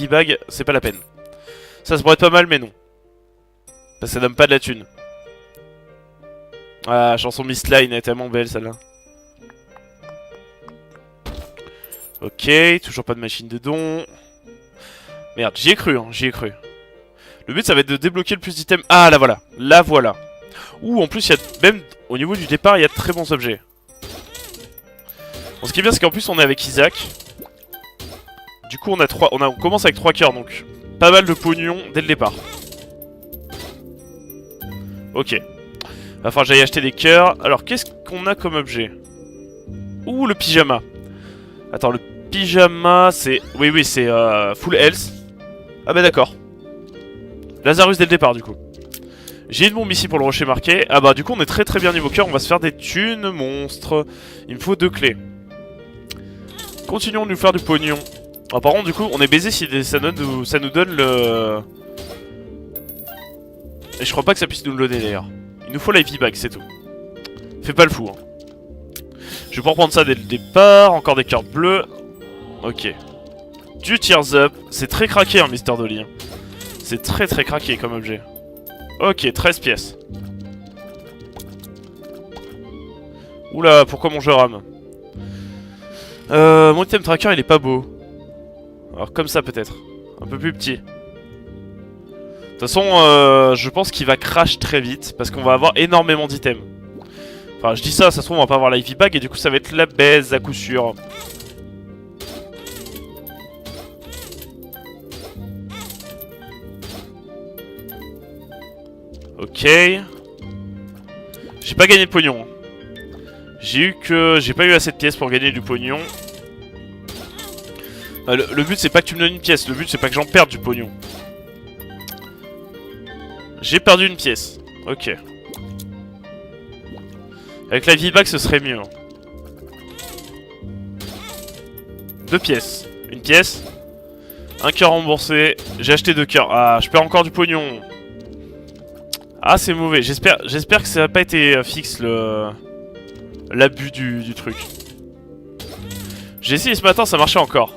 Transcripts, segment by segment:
V-Bag, c'est pas la peine. Ça pourrait être pas mal, mais non. Parce que ça donne pas de la thune. Ah, chanson Miss Line est tellement belle celle-là. Ok, toujours pas de machine de dons. Merde, j'y ai cru, hein, j'y ai cru. Le but, ça va être de débloquer le plus d'items. Ah, là voilà, là voilà. Ouh, en plus, il y a même au niveau du départ, il y a de très bons objets. Bon, ce qui est bien, c'est qu'en plus, on est avec Isaac. Du coup, on commence avec 3 cœurs, donc pas mal de pognon dès le départ. Ok. Va falloir que j'aille acheter des cœurs. Alors, qu'est-ce qu'on a comme objet? Ouh, le pyjama. Attends, le pyjama, c'est... Oui, c'est full health. Ah bah d'accord. Lazarus dès le départ, du coup. J'ai une bombe ici pour le rocher marqué. Ah bah du coup, on est très bien niveau cœur. On va se faire des thunes monstres. Il me faut 2 clés. Continuons de nous faire du pognon. Ah, par contre, du coup, on est baisé si ça nous donne le... Et je crois pas que ça puisse nous le donner, d'ailleurs. Il nous faut la V-Bag, c'est tout. Fais pas le fou, hein. Je vais pas reprendre ça dès le départ. Encore des cœurs bleus. Ok. Du Tears Up. C'est très craqué, hein, Mister Dolly. Hein. C'est très craqué comme objet. Ok, 13 pièces. Oula, pourquoi mon jeu rame? Mon item tracker, il est pas beau. Alors comme ça, peut-être. Un peu plus petit. De toute façon, je pense qu'il va crash très vite. Parce qu'on va avoir énormément d'items. Enfin, je dis ça, ça se trouve, on va pas avoir la V-Bag. Et du coup, ça va être la baise à coup sûr. Ok. J'ai pas gagné de pognon. J'ai pas eu assez de pièces pour gagner du pognon. Le but c'est pas que tu me donnes une pièce, le but c'est pas que j'en perde du pognon. J'ai perdu une pièce. Ok. Avec la V-Bag ce serait mieux. 2 pièces. Une pièce. Un cœur remboursé. J'ai acheté 2 cœurs. Ah, je perds encore du pognon. Ah, c'est mauvais. J'espère que ça n'a pas été fixe l'abus du truc. J'ai essayé ce matin, ça marchait encore.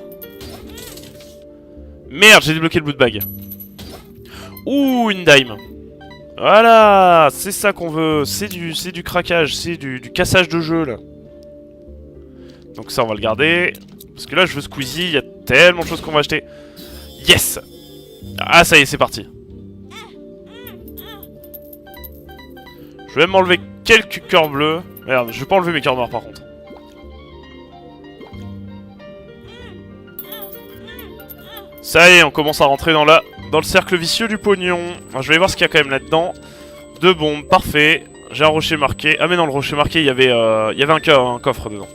Merde, j'ai débloqué le bout de bague. Ouh, une dime. Voilà, c'est ça qu'on veut. C'est du craquage, c'est du cassage de jeu, là. Donc ça, on va le garder. Parce que là, je veux Squeezie, il y a tellement de choses qu'on va acheter. Yes! Ah, ça y est, c'est parti. Je vais même m'enlever quelques cœurs bleus. Merde, je vais pas enlever mes cœurs noirs par contre. Ça y est, on commence à rentrer dans le cercle vicieux du pognon. Alors, je vais voir ce qu'il y a quand même là-dedans. 2 bombes, parfait. J'ai un rocher marqué. Ah mais non, le rocher marqué, il y avait un coffre dedans.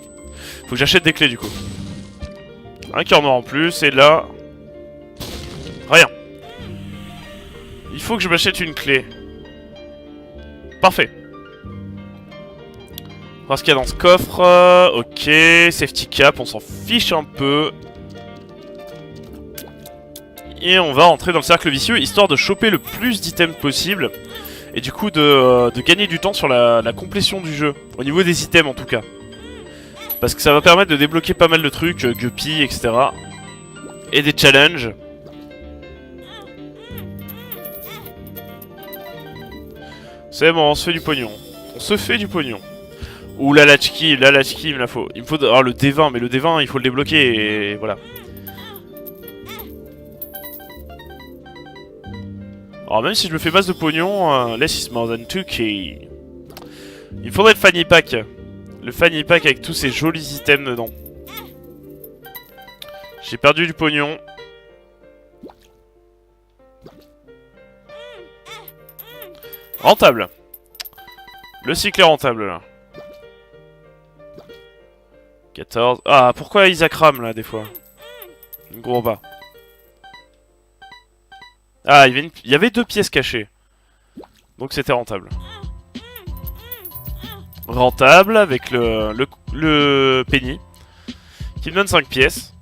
Faut que j'achète des clés du coup. Un cœur noir en plus, et là... Rien. Il faut que je m'achète une clé. Parfait. Voir ce qu'il y a dans ce coffre. Ok, safety cap, on s'en fiche un peu. Et on va rentrer dans le cercle vicieux, histoire de choper le plus d'items possible. Et du coup de gagner du temps sur la complétion du jeu. Au niveau des items en tout cas. Parce que ça va permettre de débloquer pas mal de trucs, Guppy, etc. Et des challenges. C'est bon, on se fait du pognon. On se fait du pognon. Ouh, la latchkey, il me la faut. Il me faut le D20, mais le D20, il faut le débloquer et voilà. Alors même si je me fais masse de pognon, less is more than 2K. Il me faudrait le fanny pack. Le fanny pack avec tous ces jolis items dedans. J'ai perdu du pognon. Rentable. Le cycle est rentable là. 14. Ah, pourquoi Isaac rame là des fois? Gros bas. Ah, il y avait 2 pièces cachées. Donc c'était rentable. Rentable avec le penny. Qui me donne 5 pièces.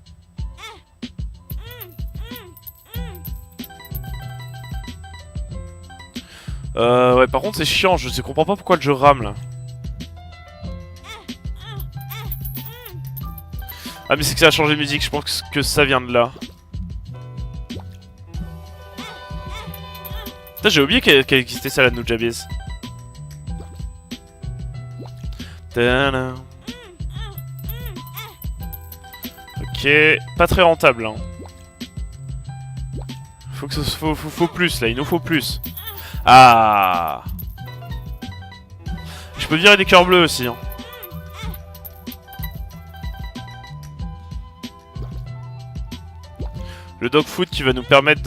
Ouais, par contre c'est chiant, je comprends pas pourquoi le jeu rame là. Ah mais c'est que ça a changé de musique, je pense que ça vient de là. Putain, j'ai oublié qu'elle existait ça, la Nujabes. Tadam. Ok, pas très rentable. Hein. Faut plus là, il nous faut plus. Ah. Je peux virer des cœurs bleus aussi. Hein. Le dog food qui va nous permettre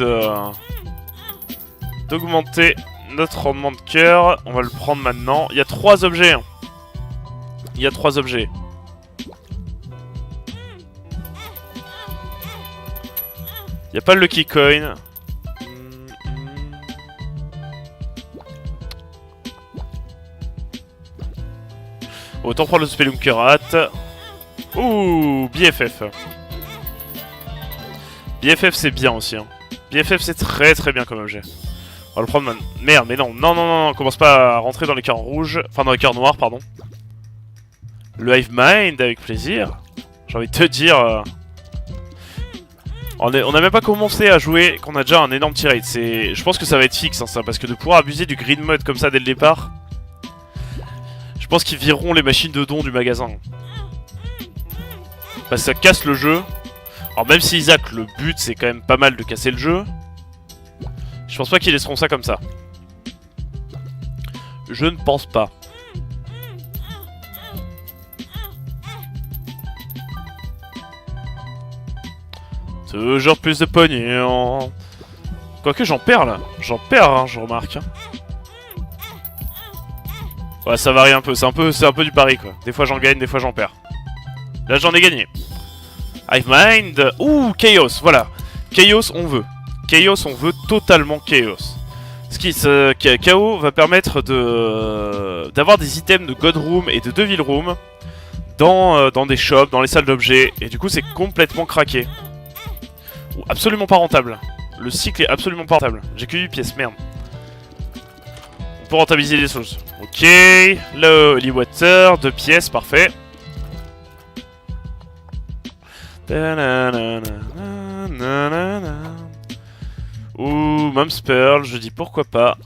d'augmenter notre rendement de cœur. On va le prendre maintenant. Il y a 3 objets. Hein. Il y a 3 objets. Il n'y a pas le Lucky Coin. Autant prendre le Spelunkerat. Ouh, BFF. BFF c'est bien aussi. Hein. BFF c'est très très bien comme objet. On va le prendre maintenant. Merde, mais non, non, non, non, non, commence pas à rentrer dans les cœurs rouges. Enfin, dans les cœurs noirs, pardon. Le Hive Mind, avec plaisir. J'ai envie de te dire... On n'a même pas commencé à jouer, qu'on a déjà un énorme tirade. Je pense que ça va être fixe, hein, ça, parce que de pouvoir abuser du green mode comme ça dès le départ... Je pense qu'ils vireront les machines de dons du magasin. Parce que ça casse le jeu. Alors même si Isaac, le but c'est quand même pas mal de casser le jeu. Je pense pas qu'ils laisseront ça comme ça. Je ne pense pas. Toujours plus de pognon. Quoique j'en perds là. J'en perds, hein, je remarque. Ouais, ça varie un peu. C'est un peu du pari quoi. Des fois j'en gagne, des fois j'en perds. Là j'en ai gagné. Hive Mind. Ouh, Chaos, voilà. Chaos on veut. Chaos on veut totalement Chaos. KO va permettre d'avoir des items de God Room et de Devil Room dans des shops, dans les salles d'objets. Et du coup c'est complètement craqué. Ou absolument pas rentable. Le cycle est absolument pas rentable. J'ai que 8 pièces, merde. On peut rentabiliser les choses. Ok, le Holy Water, 2 pièces, parfait. Ouh, Mom's Pearl, je dis pourquoi pas.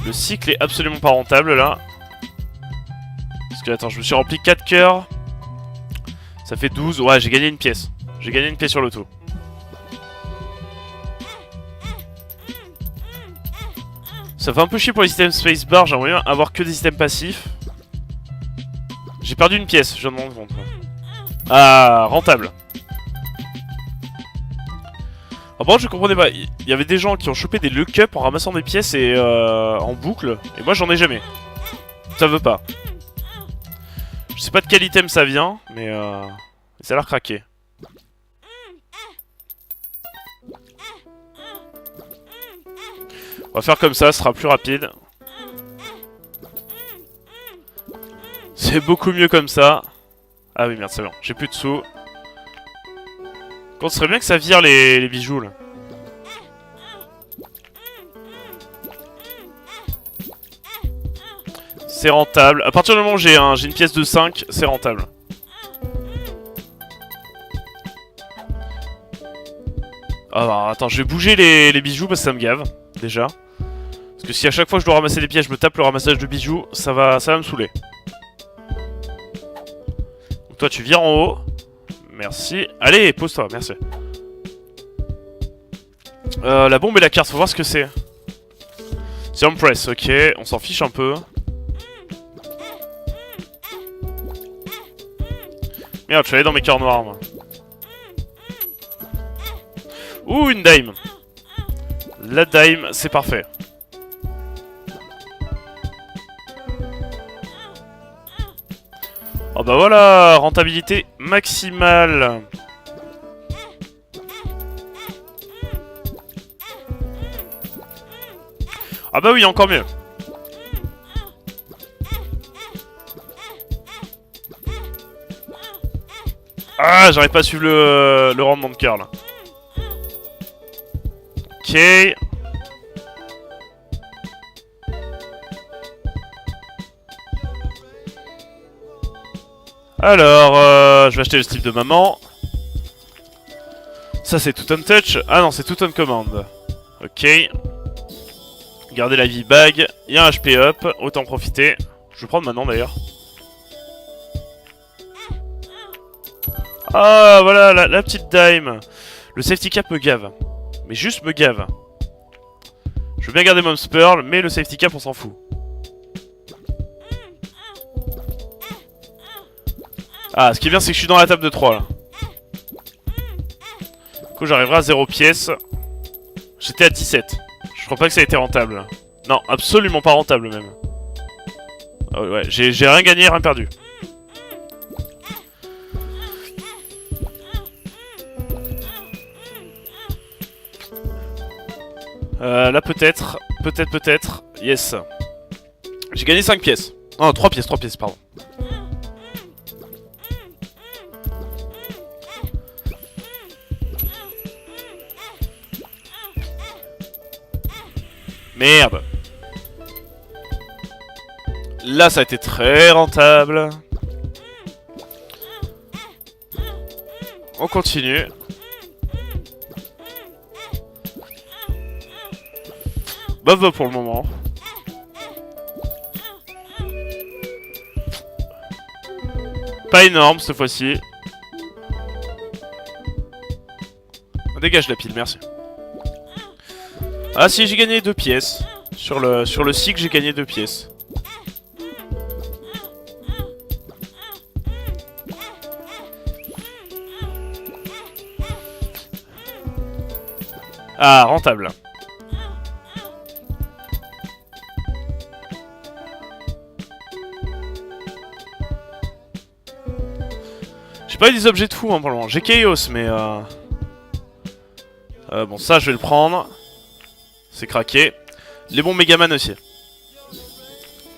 Le cycle est absolument pas rentable là. Parce que attends, je me suis rempli 4 cœurs. Ça fait 12. Ouais, j'ai gagné une pièce. J'ai gagné une pièce sur l'auto. Ça fait un peu chier pour les items spacebar. J'aimerais bien avoir que des items passifs. J'ai perdu une pièce, je viens de me rendre compte. Ah, rentable. Alors, bon, je comprenais pas. Il y avait des gens qui ont chopé des luck up en ramassant des pièces et en boucle. Et moi, j'en ai jamais. Ça veut pas. Je sais pas de quel item ça vient, mais ça a l'air craqué. On va faire comme ça, ce sera plus rapide. C'est beaucoup mieux comme ça. Ah oui, merde, c'est bon. J'ai plus de sous. Contre, ce serait bien que ça vire les bijoux, là. C'est rentable. À partir du moment où j'ai une pièce de 5, c'est rentable. Alors, attends, je vais bouger les bijoux parce que ça me gave, déjà. Parce que si à chaque fois je dois ramasser des pièces, je me tape le ramassage de bijoux, ça va me saouler. Donc toi, tu vires en haut. Merci. Allez, pose-toi, merci. La bombe et la carte, faut voir ce que c'est. C'est Empress, ok, on s'en fiche un peu. Merde, je suis allé dans mes cœurs noirs, moi. Ouh, une dime. La dime, c'est parfait. Oh bah voilà, rentabilité maximale. Ah bah oui, encore mieux. Ah, j'arrive pas à suivre le rendement de cœur là. Ok. Alors, je vais acheter le slip de maman. Ça c'est tout on touch. Ah non, c'est tout on command. Ok. Garder la vie bag. Il y a un HP up, autant profiter. Je vais prendre maintenant d'ailleurs. Ah voilà, la petite dime. Le safety cap me gave. Mais juste me gave. Je veux bien garder Mom's Pearl, mais le safety cap on s'en fout. Ah, ce qui est bien c'est que je suis dans la table de 3 là. Du coup j'arriverai à 0 pièces. J'étais à 17. Je crois pas que ça a été rentable. Non, absolument pas rentable même. Oh, ouais, j'ai rien gagné, rien perdu. Là peut-être. Peut-être. Yes. J'ai gagné 5 pièces. Non, 3 pièces, pardon. Merde. Là, ça a été très rentable. On continue. Bof pour le moment. Pas énorme cette fois-ci. Dégage la pile, merci. Ah si, j'ai gagné 2 pièces. Sur le SIG, j'ai gagné 2 pièces. Ah, rentable. J'ai pas eu des objets de fou hein, pour le moment. J'ai Chaos, mais bon, ça, je vais le prendre. C'est craqué. Les bons Megaman aussi.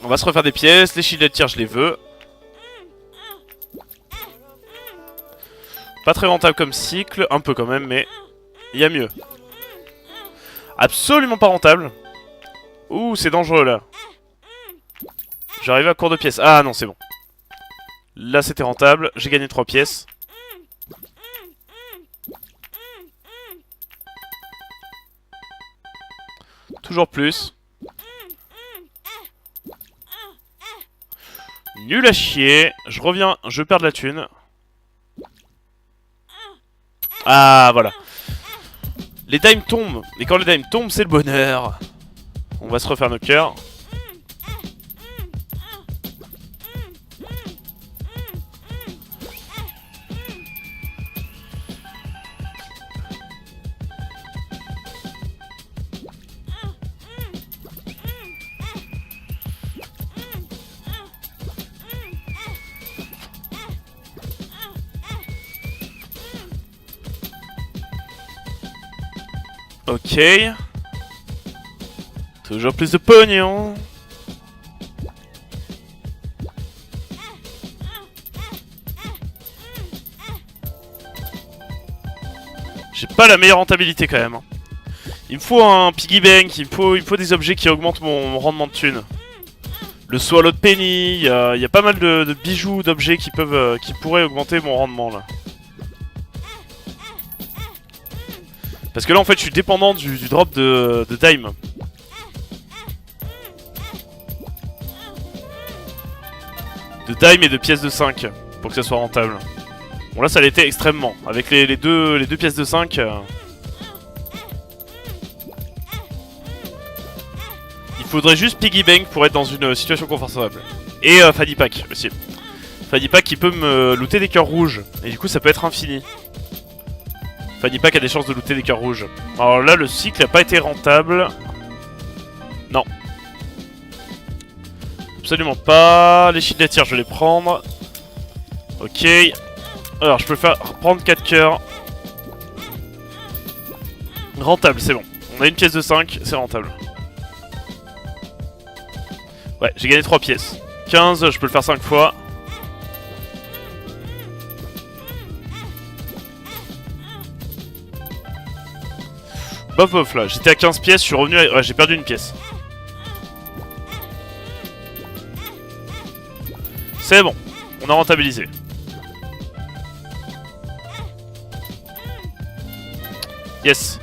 On va se refaire des pièces. Les shields de tir, je les veux. Pas très rentable comme cycle. Un peu quand même, mais il y a mieux. Absolument pas rentable. Ouh, c'est dangereux là. J'arrive à court de pièces. Ah non, c'est bon. Là, c'était rentable. J'ai gagné 3 pièces. Toujours plus. Nul à chier. Je reviens, je perds de la thune. Ah, voilà. Les dimes tombent. Et quand les dimes tombent, c'est le bonheur. On va se refaire nos cœurs. Ok. Toujours plus de pognon. J'ai pas la meilleure rentabilité quand même. Il me faut un piggy bank, il me faut des objets qui augmentent mon rendement de thune. Le swallow de penny, il y a pas mal de bijoux, d'objets qui pourraient augmenter mon rendement là. Parce que là en fait je suis dépendant du drop de dime. De dime et de pièces de 5 pour que ça soit rentable. Bon là ça l'était extrêmement. Avec les deux pièces de 5. Il faudrait juste piggy bank pour être dans une situation confortable. Et Fanny Pack aussi. Fanny Pack qui peut me looter des cœurs rouges. Et du coup ça peut être infini. Fanny Pack a des chances de looter des cœurs rouges. Alors là, le cycle n'a pas été rentable. Non. Absolument pas. Les shields de tir, je vais les prendre. Ok. Alors, je peux prendre 4 cœurs. Rentable, c'est bon. On a une pièce de 5, c'est rentable. Ouais, j'ai gagné 3 pièces. 15, je peux le faire 5 fois. Bof là, j'étais à 15 pièces, je suis revenu à... Ouais, j'ai perdu une pièce. C'est bon, on a rentabilisé. Yes.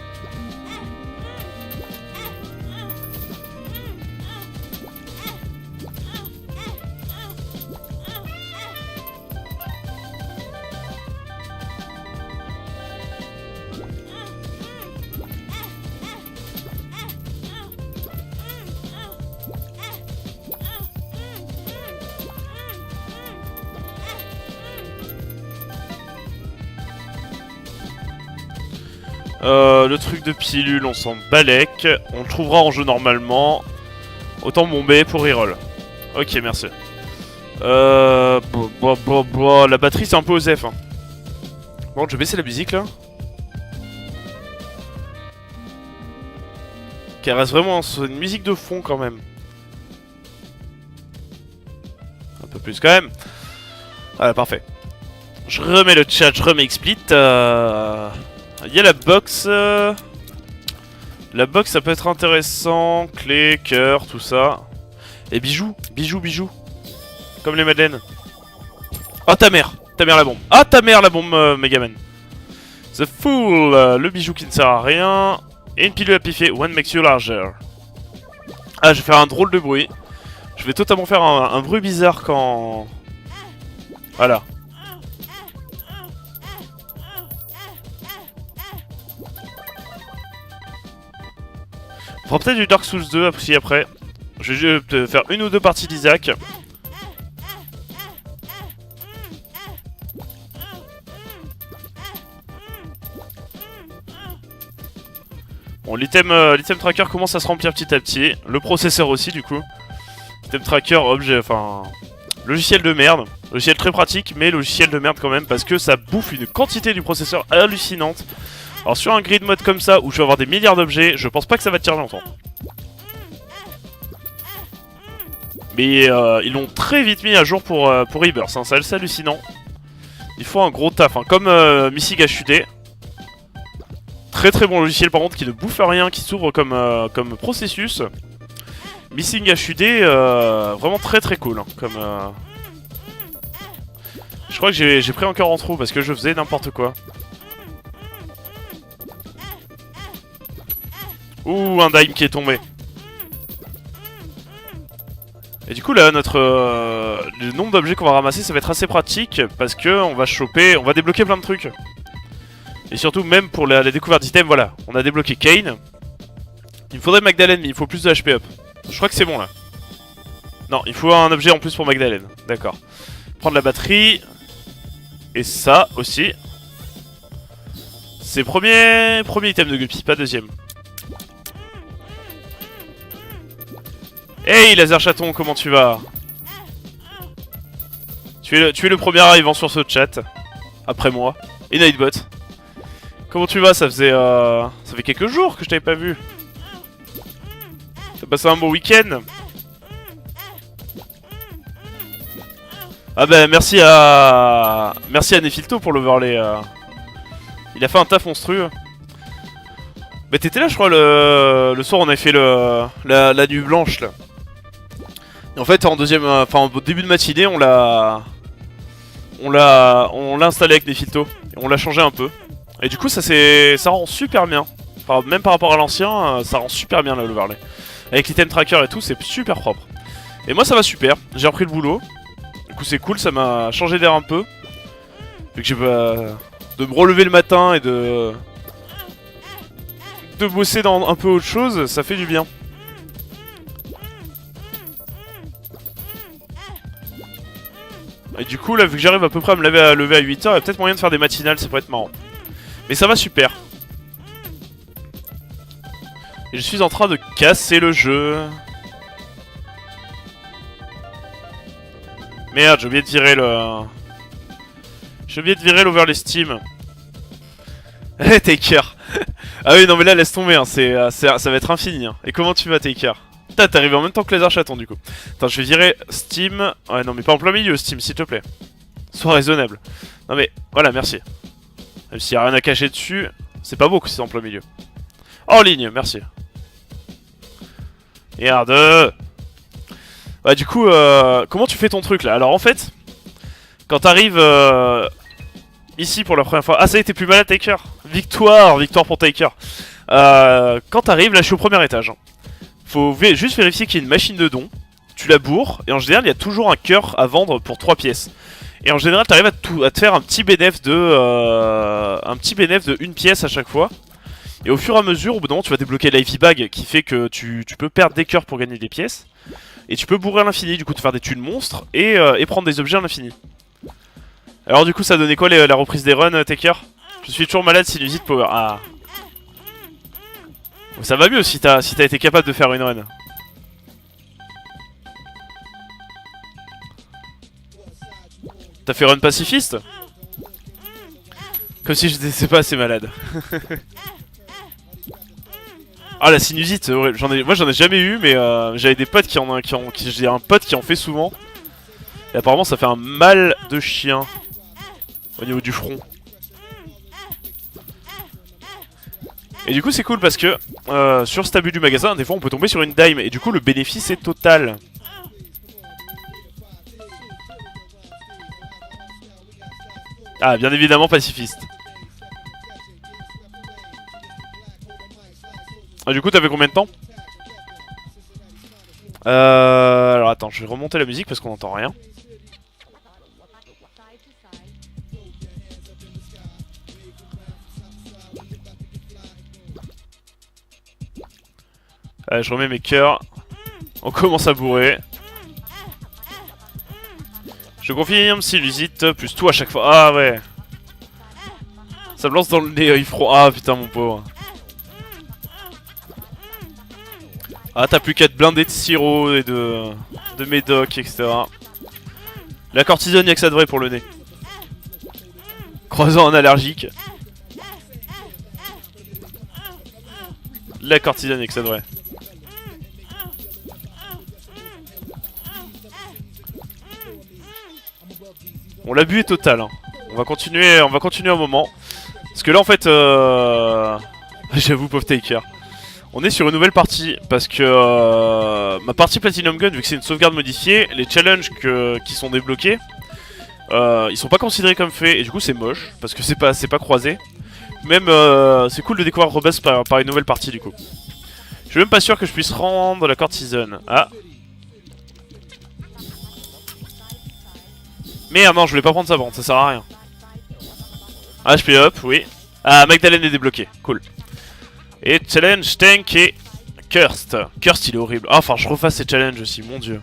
Le truc de pilule, on s'en balèque. On le trouvera en jeu normalement. Autant bomber pour reroll. Ok, merci. La batterie, c'est un peu osef. Hein. Bon, je vais baisser la musique là. Qu'elle reste vraiment sur une musique de fond quand même. Un peu plus quand même. Voilà, parfait. Je remets le chat, je remets Explit. Il y a la box. La box, ça peut être intéressant. Clé, cœur, tout ça. Et bijoux, bijoux, bijoux. Comme les madeleines. Ah, ta mère la bombe. Ah, ta mère la bombe, Megaman. The Fool, le bijou qui ne sert à rien. Et une pilule amplifiée, One makes you larger. Ah, je vais faire un drôle de bruit. Je vais totalement faire un bruit bizarre quand... Voilà. On fera peut-être du Dark Souls 2 aussi après. Je vais te faire une ou deux parties d'Isaac. Bon, l'item tracker commence à se remplir petit à petit. Le processeur aussi, du coup. Item tracker, objet, enfin... Logiciel de merde. Logiciel très pratique, mais logiciel de merde quand même, parce que ça bouffe une quantité du processeur hallucinante. Alors sur un grid mode comme ça, où je vais avoir des milliards d'objets, je pense pas que ça va tenir longtemps. Mais ils l'ont très vite mis à jour pour Rebirth, hein, c'est hallucinant. Il faut un gros taf, hein, comme Missing HUD. Très très bon logiciel par contre, qui ne bouffe rien, qui s'ouvre comme processus. Missing HUD, vraiment très très cool. Hein, comme, Je crois que j'ai pris encore en trou parce que je faisais n'importe quoi. Ouh, un dime qui est tombé. Et du coup là, le nombre d'objets qu'on va ramasser, ça va être assez pratique parce que on va débloquer plein de trucs. Et surtout même pour la découverte d'items, voilà, on a débloqué Kane. Il me faudrait Magdalene, mais il faut plus de HP up. Je crois que c'est bon là. Non, il faut un objet en plus pour Magdalene. D'accord. Prendre la batterie. Et ça aussi. C'est premier item de Guppy, pas deuxième. Hey Laser Chaton, comment tu vas? Tu es le premier arrivant sur ce chat. Après moi. Et Nightbot. Comment tu vas? Ça fait quelques jours que je t'avais pas vu. T'as passé un bon week-end? Ah bah merci à Nefilto pour l'overlay. Il a fait un taf monstrueux. Bah t'étais là je crois le soir on avait fait la nuit blanche là. Et en fait en au début de matinée on l'a installé avec Nefilto. Et on l'a changé un peu. Et du coup ça rend super bien. Enfin, même par rapport à l'ancien, ça rend super bien là l'overlay. Avec l'item tracker et tout, c'est super propre. Et moi ça va super, j'ai repris le boulot. Du coup c'est cool, ça m'a changé d'air un peu. Vu que j'ai de me relever le matin et de bosser dans un peu autre chose, ça fait du bien. Et du coup là, vu que j'arrive à peu près à me lever à 8h, il y a peut-être moyen de faire des matinales, ça pourrait être marrant. Mais ça va super. Et je suis en train de casser le jeu. Merde, j'ai oublié de virer le... J'ai oublié de virer l'overlay Steam. Eh, Taker. Ah oui, non mais là, laisse tomber, hein. Ça va être infini. Hein. Et comment tu vas, Taker? Putain, t'es arrivé en même temps que Laser Chaton, du coup. Attends, je vais virer Steam. Ouais, non mais pas en plein milieu, Steam, s'il te plaît. Sois raisonnable. Non mais, voilà, merci. Même s'il n'y a rien à cacher dessus, c'est pas beau que c'est en plein milieu. En ligne, merci. Merde. Bah du coup, comment tu fais ton truc là? Alors en fait, quand t'arrives ici pour la première fois... Ah ça y est, t'es plus malade Taker. Victoire, victoire pour Taker. Quand t'arrives, là je suis au premier étage. Faut juste vérifier qu'il y a une machine de dons. Tu la bourres, et en général il y a toujours un cœur à vendre pour 3 pièces. Et en général t'arrives à te faire un petit bénéfice de 1 pièce à chaque fois. Et au fur et à mesure, au bout d'un moment tu vas débloquer l'Ivy Bag qui fait que tu peux perdre des cœurs pour gagner des pièces. Et tu peux bourrer à l'infini, du coup te faire des thunes monstres et prendre des objets à l'infini. Alors du coup ça a donné quoi la reprise des runs, Taker? Je suis toujours malade, sinusite power. Ah. Bon, ça va mieux si t'as été capable de faire une run. T'as fait run pacifiste? Comme si je n'étais pas assez malade. Ah la sinusite, moi j'en ai jamais eu, mais j'avais des potes j'ai un pote qui en fait souvent. Et apparemment ça fait un mal de chien au niveau du front. Et du coup c'est cool parce que sur cet abus du magasin, des fois on peut tomber sur une dime et du coup le bénéfice est total. Ah bien évidemment pacifiste. Ah, du coup t'avais combien de temps? Alors attends, je vais remonter la musique parce qu'on n'entend rien. Allez, je remets mes cœurs. On commence à bourrer. Je confirme sinusite plus tout à chaque fois. Ah ouais. Ça me lance dans le nez, il froid. Ah putain mon pauvre. Ah t'as plus qu'à te blinder de sirop et de médoc, etc. La cortisone, y'a que ça de vrai pour le nez. Croisant un allergique. La cortisone, y'a que ça de vrai. Bon l'abus est total hein. On va continuer un moment. Parce que là en fait j'avoue pauvre Taker. On est sur une nouvelle partie parce que ma partie Platinum Gun, vu que c'est une sauvegarde modifiée, les challenges qui sont débloqués, ils sont pas considérés comme faits et du coup c'est moche parce que c'est pas croisé. Même c'est cool de découvrir Robust par une nouvelle partie du coup. Je suis même pas sûr que je puisse rendre la cortisone. Ah. Merde non, je voulais pas prendre sa vente, ça sert à rien. HP up, oui. Ah, Magdalene est débloqué, cool. Et challenge, tank et cursed. Cursed il est horrible. Ah, enfin je refasse ces challenges aussi, mon dieu.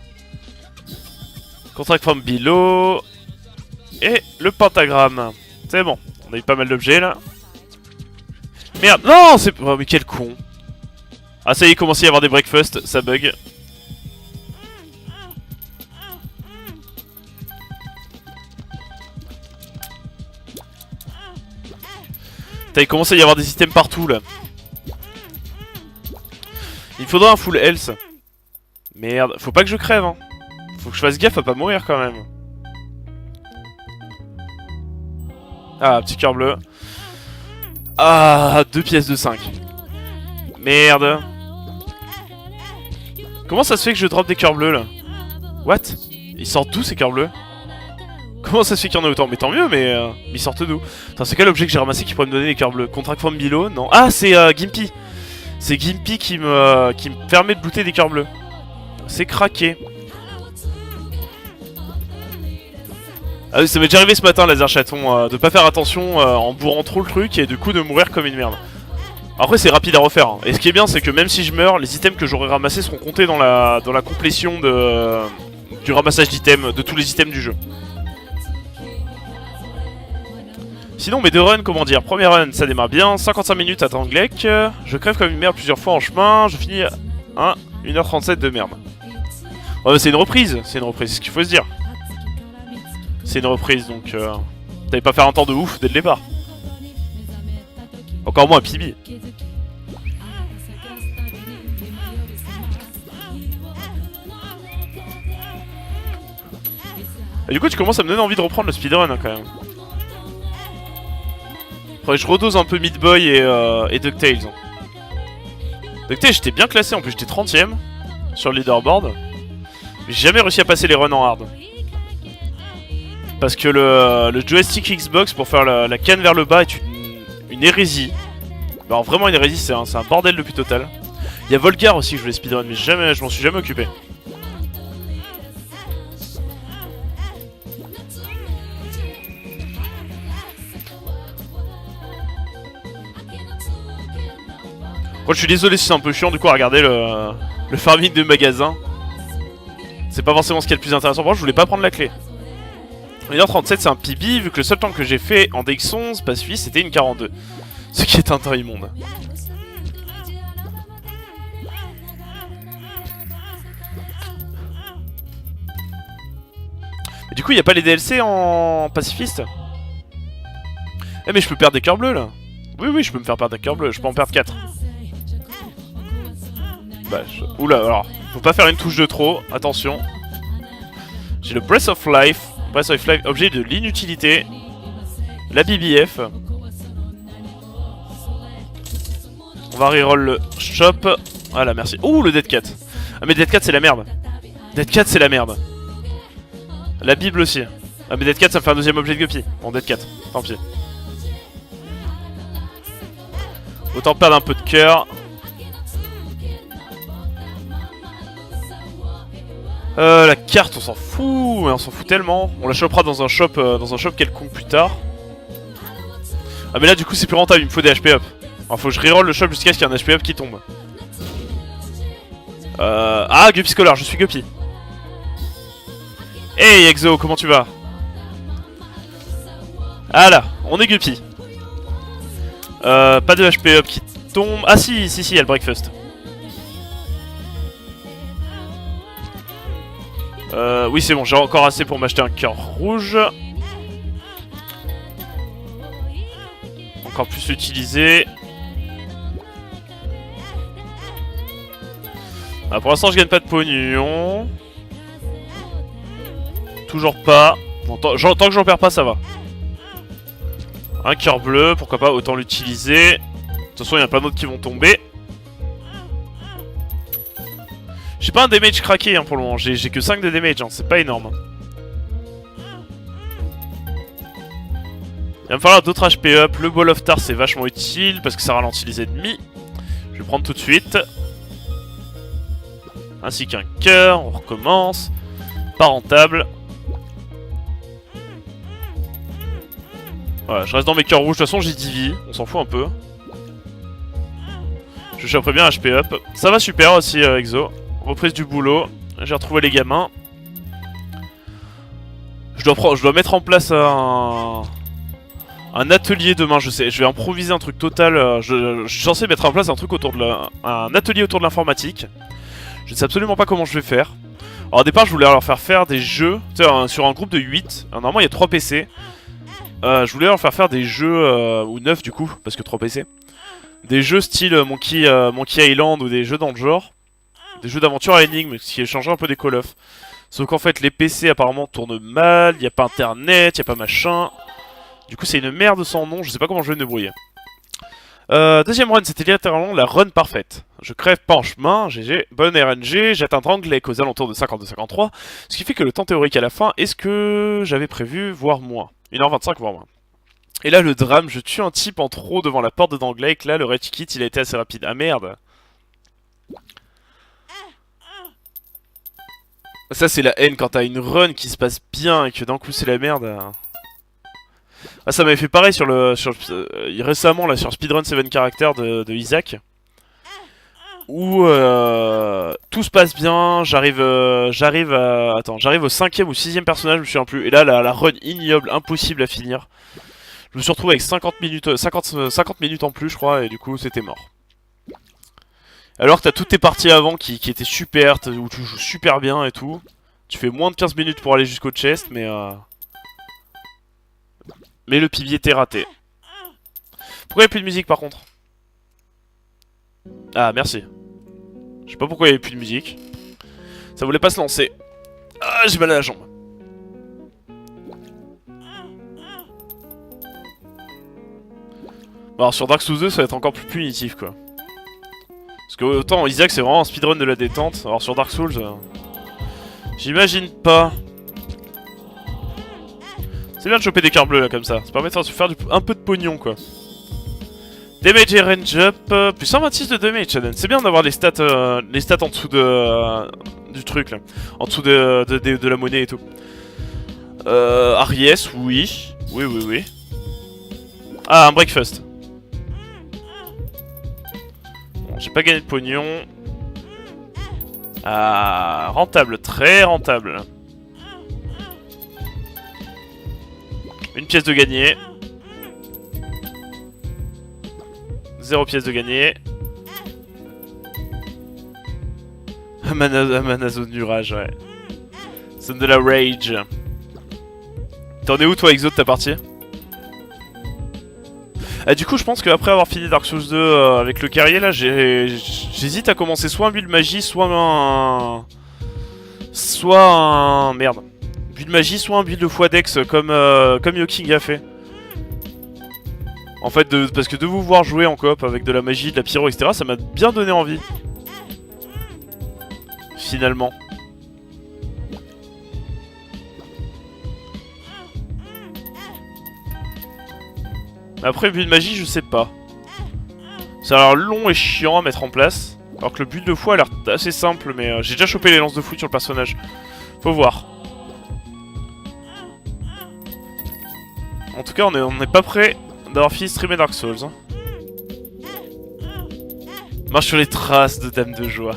Contract from below. Et le pentagramme. C'est bon, on a eu pas mal d'objets là. Merde, non c'est... Oh mais quel con. Ah ça y est, il commence à y avoir des breakfasts, ça bug. Il commence à y avoir des items partout là. Il me faudra un full health. Merde, faut pas que je crève hein. Faut que je fasse gaffe à pas mourir quand même. Ah, petit cœur bleu. Ah, 2 pièces de 5. Merde. Comment ça se fait que je drop des cœurs bleus là? What? Ils sortent d'où ces cœurs bleus? Comment ça se fait qu'il y en a autant? Mais tant mieux, mais ils sortent d'où? Attends, c'est quel objet que j'ai ramassé qui pourrait me donner des cœurs bleus? Contract from below? Non. Ah, c'est Gimpy. C'est Gimpy qui me permet de looter des cœurs bleus. C'est craqué. Ah oui, ça m'est déjà arrivé ce matin, laser chaton, de pas faire attention en bourrant trop le truc et du coup de mourir comme une merde. Après c'est rapide à refaire, hein. Et ce qui est bien c'est que même si je meurs, les items que j'aurai ramassés seront comptés dans la complétion du ramassage d'items, de tous les items du jeu. Sinon mes deux runs, comment dire, première run ça démarre bien, 55 minutes à Tanglek, je crève comme une merde plusieurs fois en chemin, je finis à 1h37 de merde. Ouais mais c'est une reprise, c'est ce qu'il faut se dire. C'est une reprise donc t'avais pas faire un temps de ouf dès le départ. Encore moins un PB. Et du coup tu commences à me donner envie de reprendre le speedrun hein, quand même. Faudrait que je redose un peu Meat Boy et DuckTales. DuckTales j'étais bien classé en plus, j'étais 30ème sur le leaderboard. Mais j'ai jamais réussi à passer les runs en hard. Parce que le joystick Xbox pour faire la canne vers le bas une hérésie. Alors vraiment une hérésie, c'est un bordel le plus total. Il y a Volgar aussi que je voulais speedrun, mais jamais, je m'en suis jamais occupé. Moi je suis désolé si c'est un peu chiant du coup à regarder le farming de magasin. C'est pas forcément ce qui est le plus intéressant. Moi je voulais pas prendre la clé. 1h37 c'est un PB vu que le seul temps que j'ai fait en DX11 pacifiste c'était une 42. Ce qui est un temps immonde. Mais du coup il y a pas les DLC en pacifiste. Eh mais je peux perdre des cœurs bleus là. Oui je peux me faire perdre des cœurs bleus, je peux en perdre 4. Bah, oula, alors, faut pas faire une touche de trop, attention. J'ai le Breath of Life, objet de l'inutilité. La BBF. On va reroll le shop. Voilà, merci. Ouh, le Dead Cat. Ah, mais Dead Cat, c'est la merde. Dead Cat, c'est la merde. La Bible aussi. Ah, mais Dead Cat, ça me fait un deuxième objet de Guppy. Bon, Dead Cat, tant pis. Autant perdre un peu de cœur. La carte, on s'en fout, mais on s'en fout tellement. On la chopera dans un shop quelconque plus tard. Ah mais là du coup c'est plus rentable, il me faut des HP up. Alors faut que je reroll le shop jusqu'à ce qu'il y ait un HP up qui tombe. Ah, Guppy Scholar, je suis Guppy. Hey Exo, comment tu vas? Ah là, on est Guppy. Pas de HP up qui tombe. Ah si, il y a le breakfast. Oui c'est bon, j'ai encore assez pour m'acheter un cœur rouge. Encore plus l'utiliser. Ah, pour l'instant je gagne pas de pognon. Toujours pas. Bon, tant que j'en perds pas ça va. Un cœur bleu, pourquoi pas, autant l'utiliser. De toute façon il y a plein d'autres qui vont tomber. J'ai pas un damage craqué hein, pour le moment, j'ai que 5 de damage, hein. C'est pas énorme. Il va me falloir d'autres HP up, le Ball of Tar c'est vachement utile parce que ça ralentit les ennemis. Je vais prendre tout de suite. Ainsi qu'un cœur, on recommence. Pas rentable. Voilà, je reste dans mes cœurs rouges, de toute façon j'ai 10 vies, on s'en fout un peu. Je choperai bien HP up. Ça va super aussi Exo. Reprise du boulot, j'ai retrouvé les gamins. Je dois mettre en place un atelier demain, je sais. Je vais improviser un truc total. Je suis censé mettre en place un truc autour de un atelier autour de l'informatique. Je ne sais absolument pas comment je vais faire. Alors au départ je voulais leur faire des jeux, tu sais, sur un groupe de 8. Alors, normalement il y a 3 PC. Je voulais leur faire des jeux, ou 9 du coup, parce que 3 PC. Des jeux style Monkey Island ou des jeux dans le genre. Des jeux d'aventure à énigmes, ce qui a changé un peu des Call of. Sauf qu'en fait les PC apparemment tournent mal, il n'y a pas internet, il n'y a pas machin. Du coup c'est une merde sans nom, je sais pas comment je vais me débrouiller. Deuxième run, c'était littéralement la run parfaite. Je crève pas en chemin, GG, bonne RNG, j'atteins Dranglek aux alentours de 52-53, ce qui fait que le temps théorique à la fin est ce que j'avais prévu, voire moins. 1h25 voire moins. Et là le drame, je tue un type en trop devant la porte de Dranglek, là le red kit il a été assez rapide. Ah merde. Ça c'est la haine quand t'as une run qui se passe bien et que d'un coup c'est la merde. Ah ça m'avait fait pareil récemment là sur Speedrun 7 Characters de Isaac. Où tout se passe bien, j'arrive au 5ème ou 6ème personnage, je me souviens plus. Et là la run ignoble, impossible à finir. Je me suis retrouvé avec 50 minutes en plus je crois et du coup c'était mort. Alors que t'as toutes tes parties avant qui étaient super, où tu joues super bien et tout. Tu fais moins de 15 minutes pour aller jusqu'au chest, mais le PB était raté. Pourquoi il n'y a plus de musique par contre? Ah merci. Je sais pas pourquoi il n'y avait plus de musique. Ça voulait pas se lancer. Ah j'ai mal à la jambe. Bon, alors sur Dark Souls 2 ça va être encore plus punitif quoi. Parce que autant Isaac c'est vraiment un speedrun de la détente, alors sur Dark Souls, j'imagine pas. C'est bien de choper des cœurs bleus là comme ça, ça permet de se faire un peu de pognon quoi. Damage et range up, plus 126 de damage, Shaden. C'est bien d'avoir les stats en dessous du truc là. En dessous de la monnaie et tout. Aries, oui. Oui. Ah, un breakfast. Bon, j'ai pas gagné de pognon. Ah, rentable, très rentable. Une pièce de gagné. 0 pièce de gagné. Mana zone du rage, ouais. Zone de la rage. T'en es où toi, Exo, de ta partie? Ah, du coup, je pense qu'après avoir fini Dark Souls 2 avec le guerrier, là, j'hésite à commencer soit un build magie, soit un... Merde. Build magie, soit un build de x-dex comme Yoking a fait. En fait, parce que de vous voir jouer en coop avec de la magie, de la pyro, etc., ça m'a bien donné envie. Finalement. Après, build magie, je sais pas. Ça a l'air long et chiant à mettre en place. Alors que le build de fou a l'air assez simple, mais j'ai déjà chopé les lances de fou sur le personnage. Faut voir. En tout cas, on n'est pas prêt d'avoir fini streamer Dark Souls. Hein. Marche sur les traces de Dame de Joie.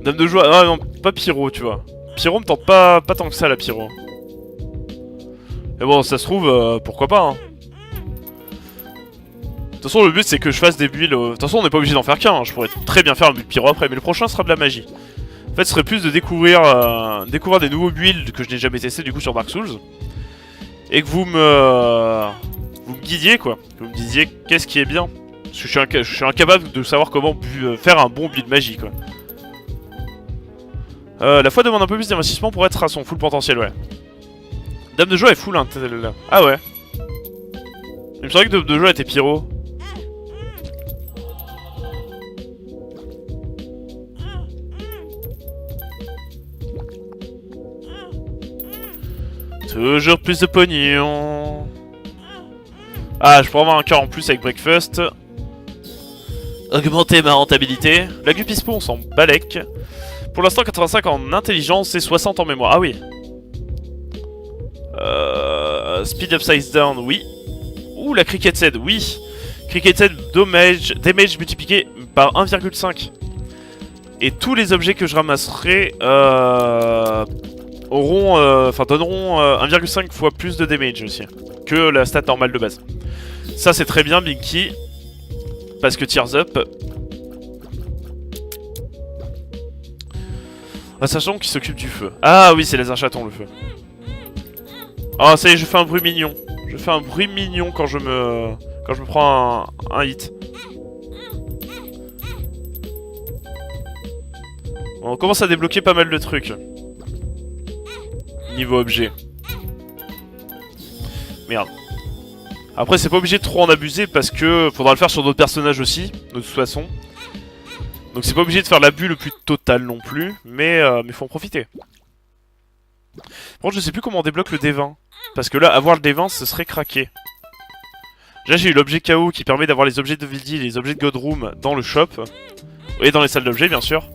Dame de Joie, ah non, pas Pyro, tu vois. Pyro me tente pas tant que ça, la Pyro. Mais bon, ça se trouve, pourquoi pas, hein. De toute façon, le but, c'est que je fasse des builds... De toute façon, on n'est pas obligé d'en faire qu'un, hein. Je pourrais très bien faire un build Pyro après, mais le prochain sera de la magie. En fait, ce serait plus de découvrir des nouveaux builds que je n'ai jamais testé, du coup, sur Dark Souls. Et que vous me guidiez, quoi. Que vous me disiez qu'est-ce qui est bien. Parce que je suis incapable de savoir comment faire un bon build magie, quoi. La foi demande un peu plus d'investissement pour être à son full potentiel, ouais. Dame de Joie est full intel. Ah ouais. Il me semblait que Dame de Joie était pyro. Toujours plus de pognon. Ah, je pourrais avoir un cœur en plus avec Breakfast. Augmenter ma rentabilité. La Gupispo, on s'en balèque. Pour l'instant, 85 en intelligence et 60 en mémoire. Ah oui. Speed up size down, oui. Ouh, la Cricket Head, oui. Cricket Head, damage multiplié par 1,5. Et tous les objets que je ramasserai donneront 1,5 fois plus de damage aussi que la stat normale de base. Ça c'est très bien, Binky, parce que Tears Up. Ah, sachant qu'il s'occupe du feu. Ah oui, c'est les chatons le feu. Ah, ça y est, je fais un bruit mignon. Je fais un bruit mignon quand je me prends un hit. On commence à débloquer pas mal de trucs. Niveau objet. Merde. Après, c'est pas obligé de trop en abuser parce que faudra le faire sur d'autres personnages aussi, de toute façon. Donc c'est pas obligé de faire l'abus le plus total non plus, mais faut en profiter. Par contre, je sais plus comment on débloque le D20. Parce que là, avoir le D20, ce serait craqué. Déjà, j'ai eu l'objet KO qui permet d'avoir les objets de Vildi et les objets de Godroom dans le shop. Et dans les salles d'objets, bien sûr.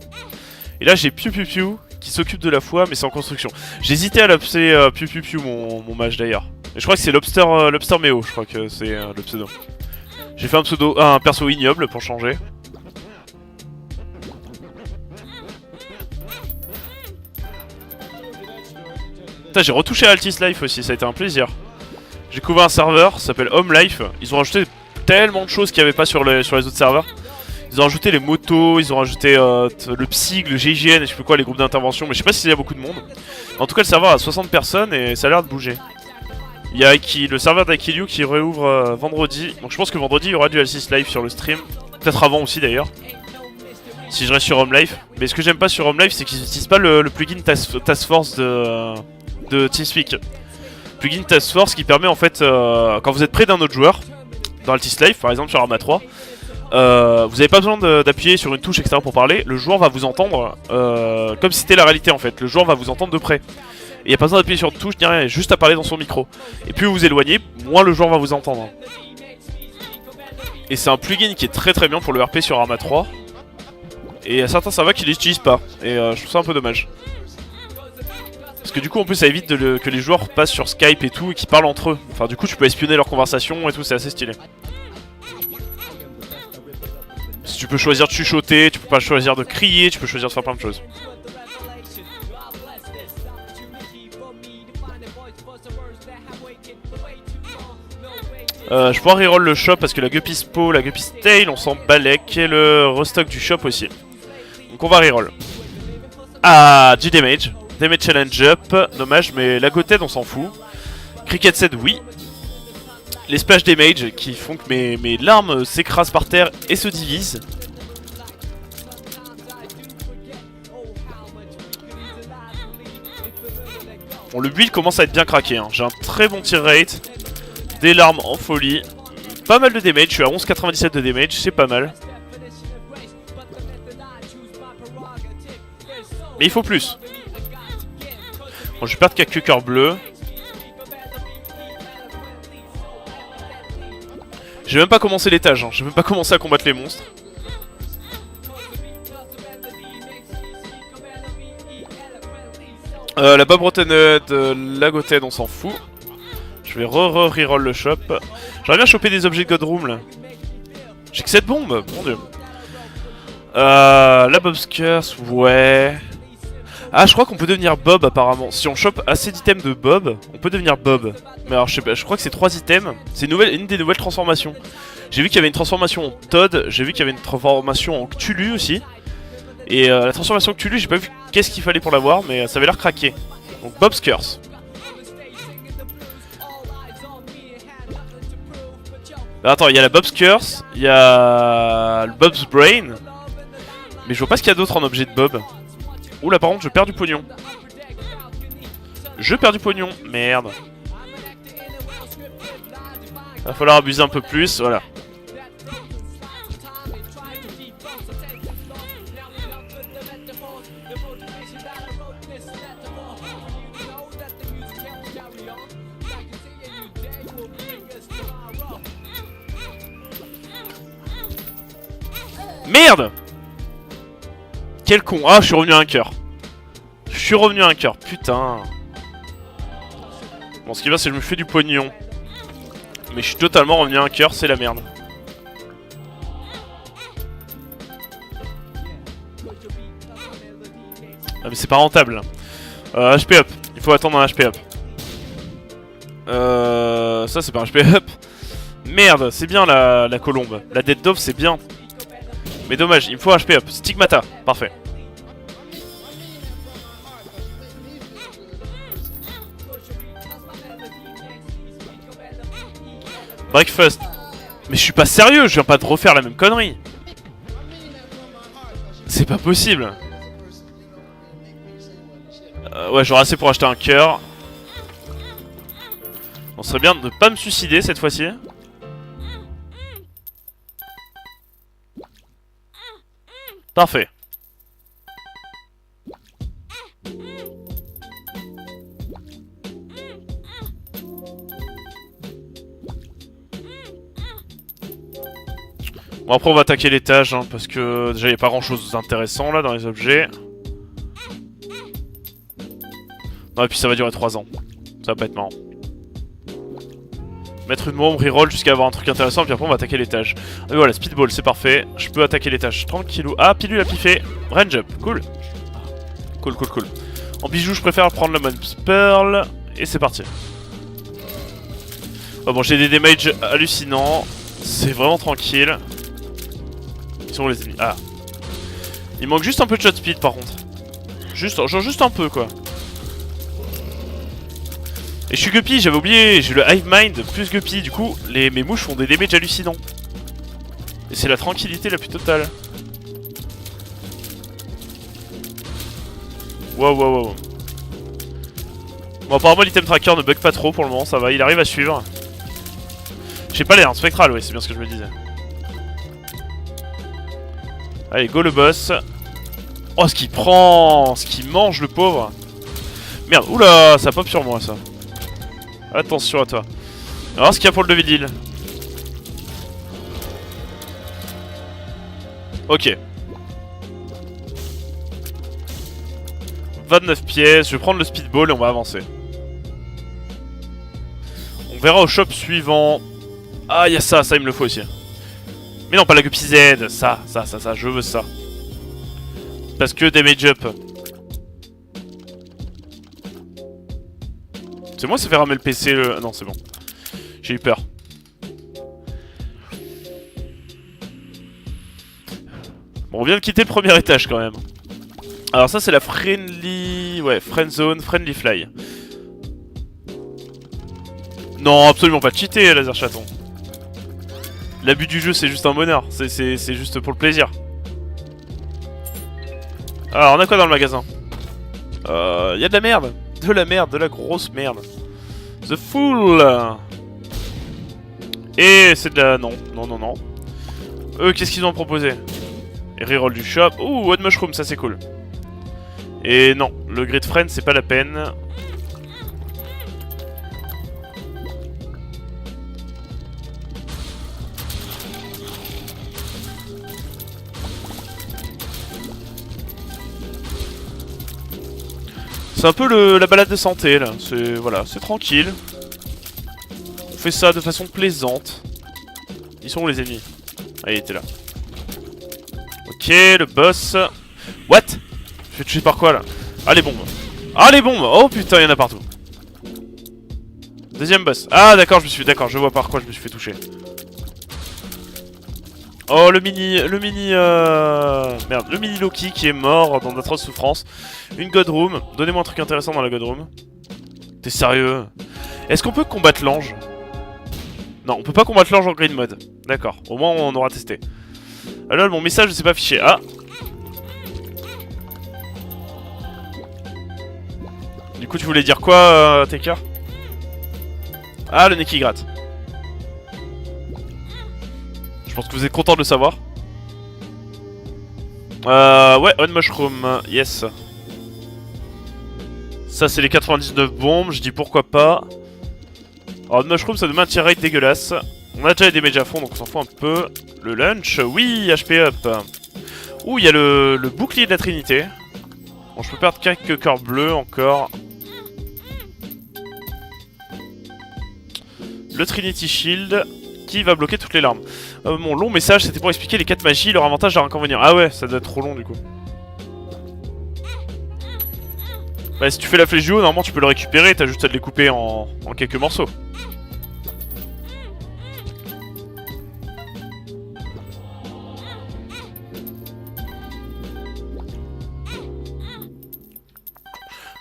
Et là, j'ai Piu Piu Piu qui s'occupe de la foi, mais c'est en construction. J'hésitais à l'appeler Piu Piu Piu, mon mage d'ailleurs. Et je crois que c'est Lobster Meo, je crois que c'est le pseudo. J'ai fait un perso ignoble pour changer. J'ai retouché à Altis Life aussi, ça a été un plaisir. J'ai couvert un serveur, ça s'appelle Home Life. Ils ont rajouté tellement de choses qu'il n'y avait pas sur les autres serveurs. Ils ont rajouté les motos, ils ont rajouté le PSIG, le GIGN et je sais plus quoi, les groupes d'intervention. Mais je sais pas si il y a beaucoup de monde. En tout cas, le serveur a 60 personnes et ça a l'air de bouger. Il y a le serveur d'Akiliu qui réouvre vendredi. Donc je pense que vendredi, il y aura du Altis Life sur le stream. Peut-être avant aussi d'ailleurs. Si je reste sur Home Life. Mais ce que j'aime pas sur Home Life, c'est qu'ils n'utilisent pas le plugin Task Force de TeamSpeak. Plugin Task Force qui permet en fait, quand vous êtes près d'un autre joueur, dans Altis Life par exemple sur Arma 3, vous n'avez pas besoin d'appuyer sur une touche etc pour parler, le joueur va vous entendre comme si c'était la réalité en fait, le joueur va vous entendre de près. Il n'y a pas besoin d'appuyer sur une touche ni rien, juste à parler dans son micro. Et plus vous vous éloignez, moins le joueur va vous entendre. Et c'est un plugin qui est très bien pour le RP sur Arma 3. Et à certains serveurs qui l'utilisent pas. Et je trouve ça un peu dommage. Parce que du coup en plus ça évite que les joueurs passent sur Skype et tout et qu'ils parlent entre eux. Enfin du coup tu peux espionner leurs conversations et tout, c'est assez stylé. Si tu peux choisir de chuchoter, tu peux pas choisir de crier, tu peux choisir de faire plein de choses. Je pourrais reroll le shop parce que la Guppy's Paw, la Guppy's Tail, on s'en balèque. Et le restock du shop aussi. Donc on va reroll. Ah, du damage. Damage challenge up. Dommage, mais la Gothède on s'en fout. Cricket Set, oui. Les splash damage qui font que mes larmes s'écrasent par terre et se divisent. Bon, le build commence à être bien craqué. Hein. J'ai un très bon tir rate. Des larmes en folie. Pas mal de damage. Je suis à 11,97 de damage. C'est pas mal. Mais il faut plus. Bon, je vais perdre quelques cœurs bleus. J'ai même pas commencé l'étage. Hein. J'ai même pas commencé à combattre les monstres. La Bob Rotten, la Gothède, on s'en fout. Je vais reroll le shop. J'aimerais bien choper des objets de Godroom là. J'ai que 7 bombes, mon dieu. La Bob's Curse, ouais. Ah, je crois qu'on peut devenir Bob apparemment. Si on chope assez d'items de Bob, on peut devenir Bob. Mais alors je sais pas, je crois que c'est 3 items. C'est une des nouvelles transformations. J'ai vu qu'il y avait une transformation en Todd, j'ai vu qu'il y avait une transformation en Cthulhu aussi. Et la transformation Cthulhu, j'ai pas vu qu'est-ce qu'il fallait pour l'avoir, mais ça avait l'air craqué. Donc Bob's Curse. Attends, il y a la Bob's Curse, il y a le Bob's Brain. Mais je vois pas ce qu'il y a d'autre en objet de Bob. Oula, par contre, je perds du pognon. Je perds du pognon, merde. Va falloir abuser un peu plus, voilà. Merde! Quel con! Ah, je suis revenu à un cœur. Je suis revenu à un cœur, putain. Bon, ce qui va, c'est que je me fais du pognon. Mais je suis totalement revenu à un cœur, c'est la merde. Ah, mais c'est pas rentable. HP up. Il faut attendre un HP up. Ça, c'est pas un HP up. Merde, c'est bien la colombe. La Dead Dove, c'est bien. Mais dommage, il me faut un HP up. Stigmata, parfait. Breakfast. Mais je suis pas sérieux, je viens pas de refaire la même connerie. C'est pas possible. Ouais, j'aurai assez pour acheter un cœur. On serait bien de pas me suicider cette fois-ci. Parfait. Bon, après on va attaquer l'étage, hein, parce que déjà il n'y a pas grand chose d'intéressant là dans les objets. Non, et puis ça va durer 3 ans. Ça va pas être marrant. Mettre une bombe, reroll jusqu'à avoir un truc intéressant, puis après on va attaquer l'étage. Et voilà, speedball, c'est parfait. Je peux attaquer l'étage tranquillou. Ah, pilule à piffer. Range up, cool. Cool, cool, cool. En bijou, je préfère prendre la Mom's Pearl. Et c'est parti. Oh bon, j'ai des damages hallucinants. C'est vraiment tranquille. Ils sont où les ennemis? Ah. Il manque juste un peu de shot speed par contre. Juste, genre juste un peu quoi. Et je suis Guppy, j'avais oublié, j'ai le Hive Mind plus Guppy, du coup mes mouches font des damages hallucinants. Et c'est la tranquillité la plus totale. Wow, wow, wow. Bon, apparemment l'item tracker ne bug pas trop pour le moment, ça va, il arrive à suivre. J'ai pas l'air, un spectral, ouais, c'est bien ce que je me disais. Allez, go le boss. Oh, ce qu'il prend, ce qu'il mange le pauvre. Merde, oula, ça pop sur moi ça. Attention à toi. On va voir ce qu'il y a pour le Devil Deal. Ok. 29 pièces, je vais prendre le speedball et on va avancer. On verra au shop suivant. Ah, il y a ça, il me le faut aussi. Mais non, pas la guppy Z, ça, je veux ça. Parce que damage up. C'est moi, ça fait ramer le PC, le... Non, c'est bon. J'ai eu peur. Bon, on vient de quitter le premier étage quand même. Alors ça, c'est la friendly... Ouais, friend zone, friendly fly. Non, absolument pas cheaté, laser chaton. L'abus du jeu, c'est juste un bonheur. C'est juste pour le plaisir. Alors, on a quoi dans le magasin? Y a de la merde. De la merde, de la grosse merde. The Fool. Et c'est de la... Non. Eux, qu'est-ce qu'ils ont proposé? Reroll du shop. Ouh, One Mushroom, ça c'est cool. Et non, le Grid Friend, c'est pas la peine. C'est un peu la balade de santé là, voilà, c'est tranquille. On fait ça de façon plaisante. Ils sont où les ennemis? Ah, il était là. Ok, le boss. What? Je vais toucher par quoi là? Ah, les bombes. Ah, les bombes! Oh putain, il y en a partout. Deuxième boss. Ah, d'accord, je vois par quoi je me suis fait toucher. Oh, le mini merde, le mini Loki qui est mort dans d'atroces souffrances. Une God Room. Donnez-moi un truc intéressant dans la God Room. T'es sérieux? Est-ce qu'on peut combattre l'ange? Non, on peut pas combattre l'ange en green mode. D'accord, au moins on aura testé. Alors, mon message ne s'est pas affiché. Ah! Du coup, tu voulais dire quoi, Taker? Ah, le nez qui gratte. Je pense que vous êtes content de le savoir. Ouais, on mushroom, yes. Ça, c'est les 99 bombes, je dis pourquoi pas. Alors, on mushroom, ça demande un tir rate dégueulasse. On a déjà des damage à fond, donc on s'en fout un peu. Le lunch, oui, HP up. Ouh, il y a le bouclier de la Trinité. Bon, je peux perdre quelques cœurs bleus encore. Le Trinity Shield qui va bloquer toutes les larmes. Mon long message, c'était pour expliquer les 4 magies, leur avantage, leur inconvénient. Ah ouais, ça doit être trop long du coup. Bah, si tu fais la flèche du haut, normalement tu peux le récupérer, t'as juste à le découper en quelques morceaux.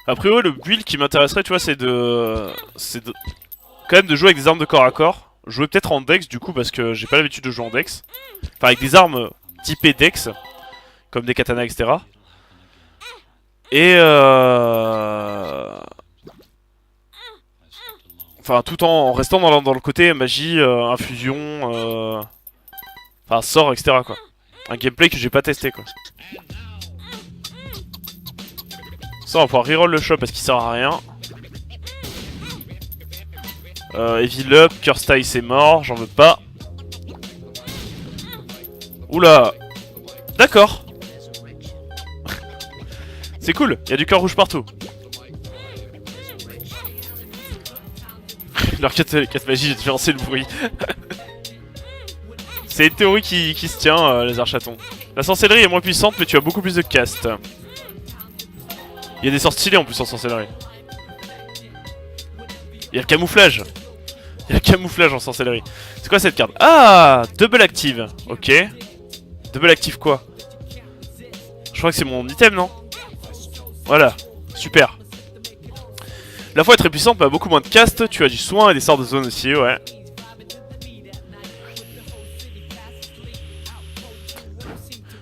Après ouais, le build qui m'intéresserait, tu vois, c'est de... quand même de jouer avec des armes de corps à corps. Jouer peut-être en Dex du coup parce que j'ai pas l'habitude de jouer en Dex. Enfin avec des armes typées Dex, comme des katanas, etc. Et enfin tout en restant dans le côté magie, infusion, enfin sort, etc. quoi. Un gameplay que j'ai pas testé quoi. Ça on va pouvoir reroll le shop parce qu'il sert à rien. Evil Up, Curse Tie c'est mort, j'en veux pas. Oula. D'accord. C'est cool, il y a du cœur rouge partout. Leur 4 magie, j'ai différencié le bruit. C'est une théorie qui se tient, les archatons. La sorcellerie est moins puissante, mais tu as beaucoup plus de cast. Il y a des sorts stylés en plus en sorcellerie. Il y a le camouflage. Il y a le camouflage en sorcellerie. C'est quoi cette carte? Ah, double active. Ok. Double active quoi? Je crois que c'est mon item, non? Voilà. Super. La foi est très puissante, mais a beaucoup moins de cast. Tu as du soin et des sorts de zone aussi, ouais.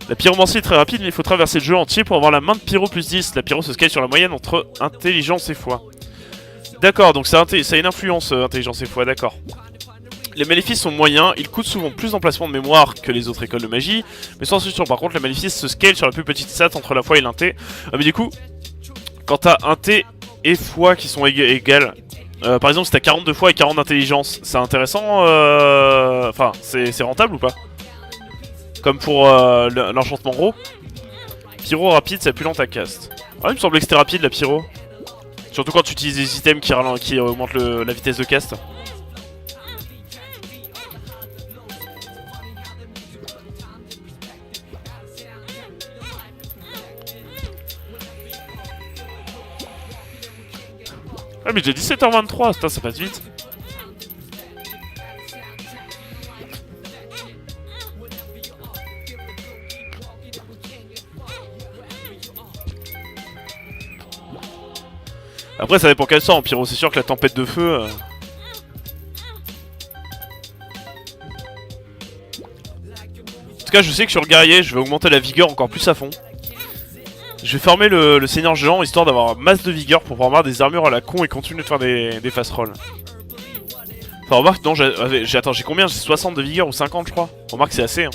La pyromancie est très rapide, mais il faut traverser le jeu entier pour avoir la main de pyro plus 10. La pyro se scale sur la moyenne entre intelligence et foi. D'accord, donc ça a une influence, intelligence et foi, d'accord. Les maléfices sont moyens, ils coûtent souvent plus d'emplacement de mémoire que les autres écoles de magie, mais sans instruction. Par contre, les maléfices se scale sur la plus petite stat entre la foi et l'inté. Mais du coup, quand t'as inté et foi qui sont égales, par exemple si t'as 42 foi et 40 d'intelligence, c'est intéressant, enfin, c'est rentable ou pas? Comme pour l'enchantement gros. Pyro rapide, c'est plus lent à cast. Ah, il me semblait que c'était rapide la pyro. Surtout quand tu utilises des items qui augmentent la vitesse de cast. Ah mais j'ai 17h23, putain, ça passe vite. Après ça dépend quel sort en pyro, c'est sûr que la tempête de feu... En tout cas je sais que sur le guerrier je vais augmenter la vigueur encore plus à fond. Je vais farmer le seigneur géant histoire d'avoir masse de vigueur pour pouvoir avoir des armures à la con et continuer de faire des fast rolls. Enfin remarque, non j'ai combien? J'ai 60 de vigueur ou 50 je crois. Remarque c'est assez hein.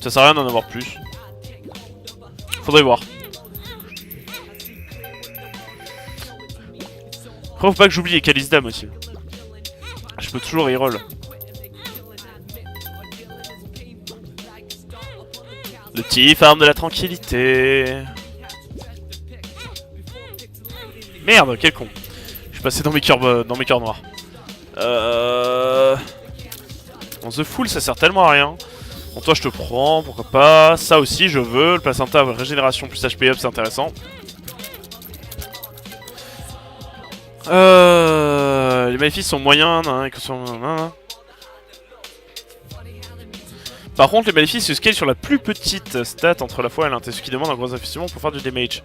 Ça sert à rien d'en avoir plus. Faudrait voir. Après faut pas que j'oublie les Kalisdam aussi. Je peux toujours reroll. Le petit farm de la tranquillité. Merde, quel con. Je suis passé dans mes cœurs noirs. Bon, The Fool ça sert tellement à rien. Bon toi je te prends, pourquoi pas. Ça aussi je veux. Le placenta régénération plus HP up c'est intéressant. Les maléfices sont moyens. Par contre, les maléfices se scale sur la plus petite stat entre la foi et l'intensité, ce qui demande un gros investissement pour faire du damage.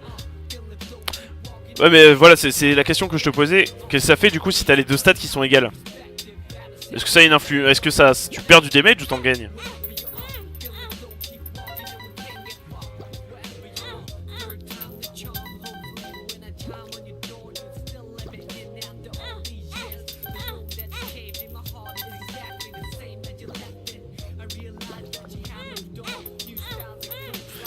Ouais, mais voilà, c'est la question que je te posais. Qu'est-ce que ça fait du coup si t'as les deux stats qui sont égales? Est-ce que ça a une influence? Est-ce que ça, tu perds du damage ou t'en gagnes?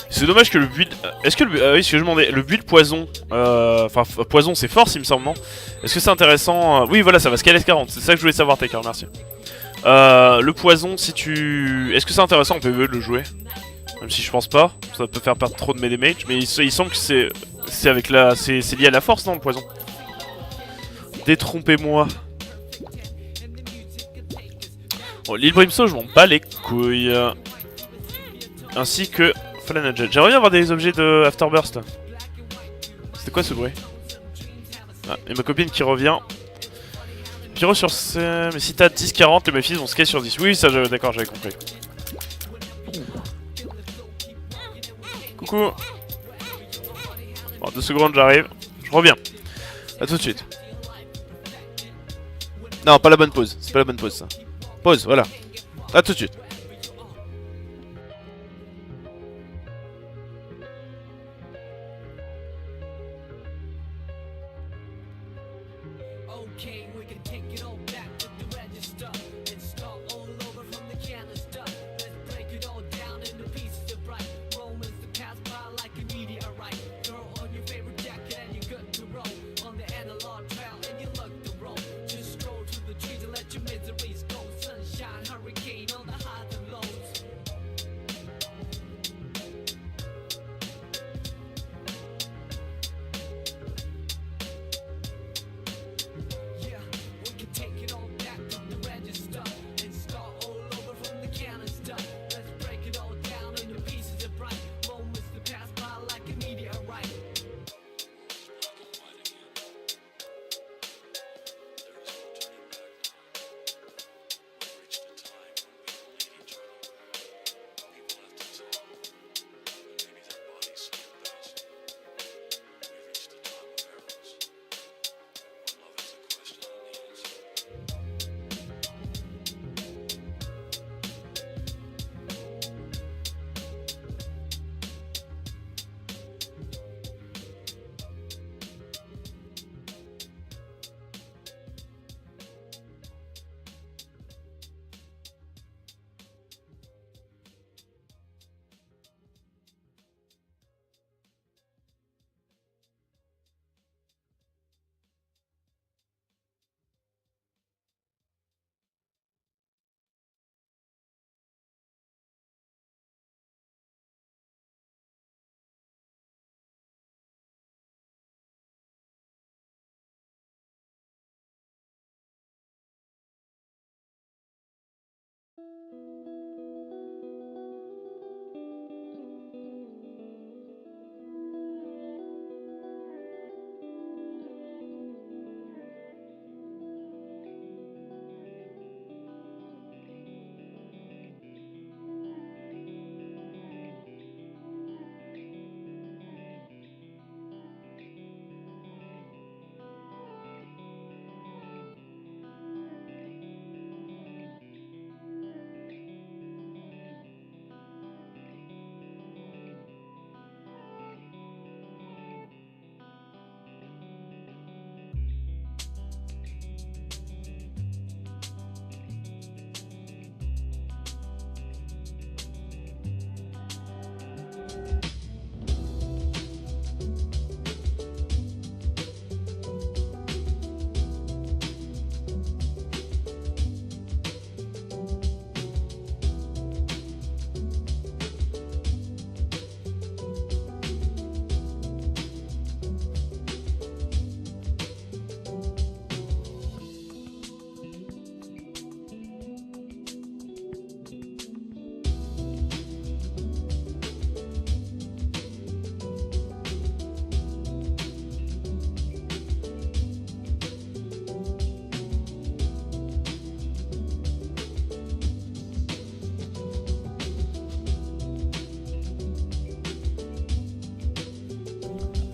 C'est dommage que le build... Est-ce que le... oui, ce que je demandais, le build poison... Enfin, poison c'est force il me semble, non? Est-ce que c'est intéressant? Oui, voilà, ça va scaler 40, c'est ça que je voulais savoir, Taker, merci. Le poison, si tu... Est-ce que c'est intéressant en PvE de le jouer? Même si je pense pas, ça peut faire perdre trop de mes damage, mais il semble que c'est avec la... C'est lié à la force, non, le poison? Détrompez-moi. Bon, l'île Brimstone, je m'en bats les couilles. Ainsi que... Fallen Jet. J'aimerais bien avoir des objets de Afterburst. C'était quoi ce bruit? Ah, et ma copine qui revient. Pyro sur ce... Mais si t'as 10-40, les maléfices vont scaler sur 10. Oui, ça, d'accord, j'avais compris. Coucou. Bon, 2 secondes, j'arrive. Je reviens. A tout de suite. Non, pas la bonne pause. C'est pas la bonne pause, ça. Pause, voilà. A tout de suite. Okay, we can take it all back to the register and start all over from the canister. Let's break it all down into pieces of bright Romans to pass by like a meteorite. Throw on your favorite jacket and you're good to roll on the analog trail and you look the roll. Just stroll through the trees and let your miseries go. Sunshine, hurricane, all the highs and lows. Yeah, we can take it all back to the register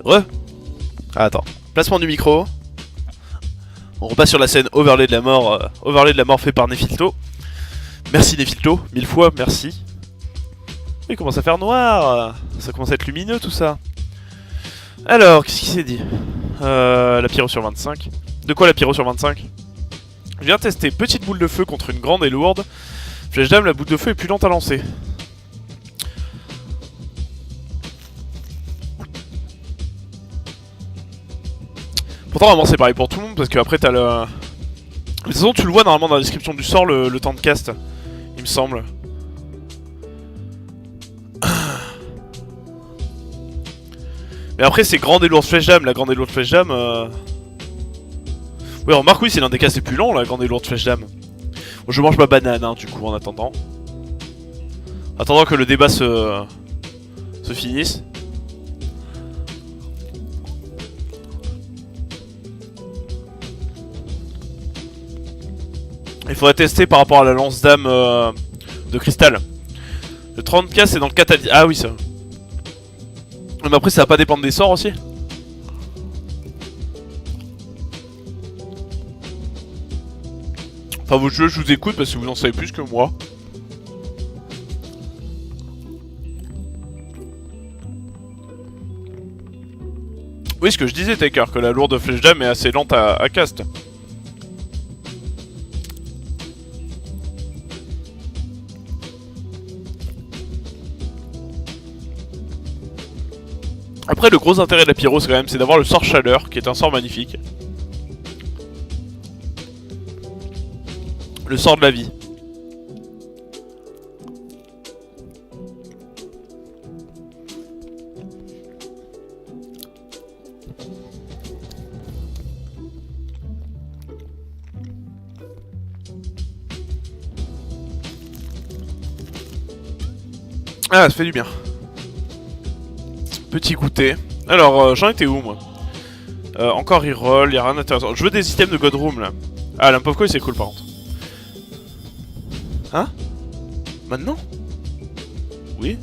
Re. Ah, attends. Placement du micro. On repasse sur la scène overlay de la mort fait par Nephilto. Merci Nephilto, 1000 fois, merci. Il commence à faire noir. Ça commence à être lumineux tout ça. Alors, qu'est-ce qu'il s'est dit la pyro sur 25. De quoi la pyro sur 25? Je viens tester petite boule de feu contre une grande et lourde. Flèche d'âme, la boule de feu est plus lente à lancer. Pourtant, vraiment, c'est pareil pour tout le monde parce que après t'as le. De toute façon, tu le vois normalement dans la description du sort, le temps de cast, il me semble. Mais après, c'est grande et lourde flèche d'âme. La grande et lourde flèche d'âme. Oui, remarque, oui, c'est l'un des castes les plus lents, la grande et lourde flèche d'âme. Bon, je mange ma banane, hein, du coup, en attendant. Attendant que le débat se finisse. Il faudrait tester par rapport à la lance d'âme de cristal. Le 30k c'est dans le catalyseur. Ah oui ça. Mais après ça va pas dépendre des sorts aussi. Enfin je vous écoute parce que vous en savez plus que moi. Oui, ce que je disais Taker, que la lourde flèche d'âme est assez lente à cast. Après, le gros intérêt de la pyro, quand même, c'est d'avoir le sort chaleur, qui est un sort magnifique. Le sort de la vie. Ah, ça fait du bien. Petit goûter. Alors, j'en étais où, moi? Encore reroll, y'a rien d'intéressant. Je veux des items de Godroom, là. Ah, Lamp of Coil, c'est cool, par contre. Hein? Maintenant? Oui?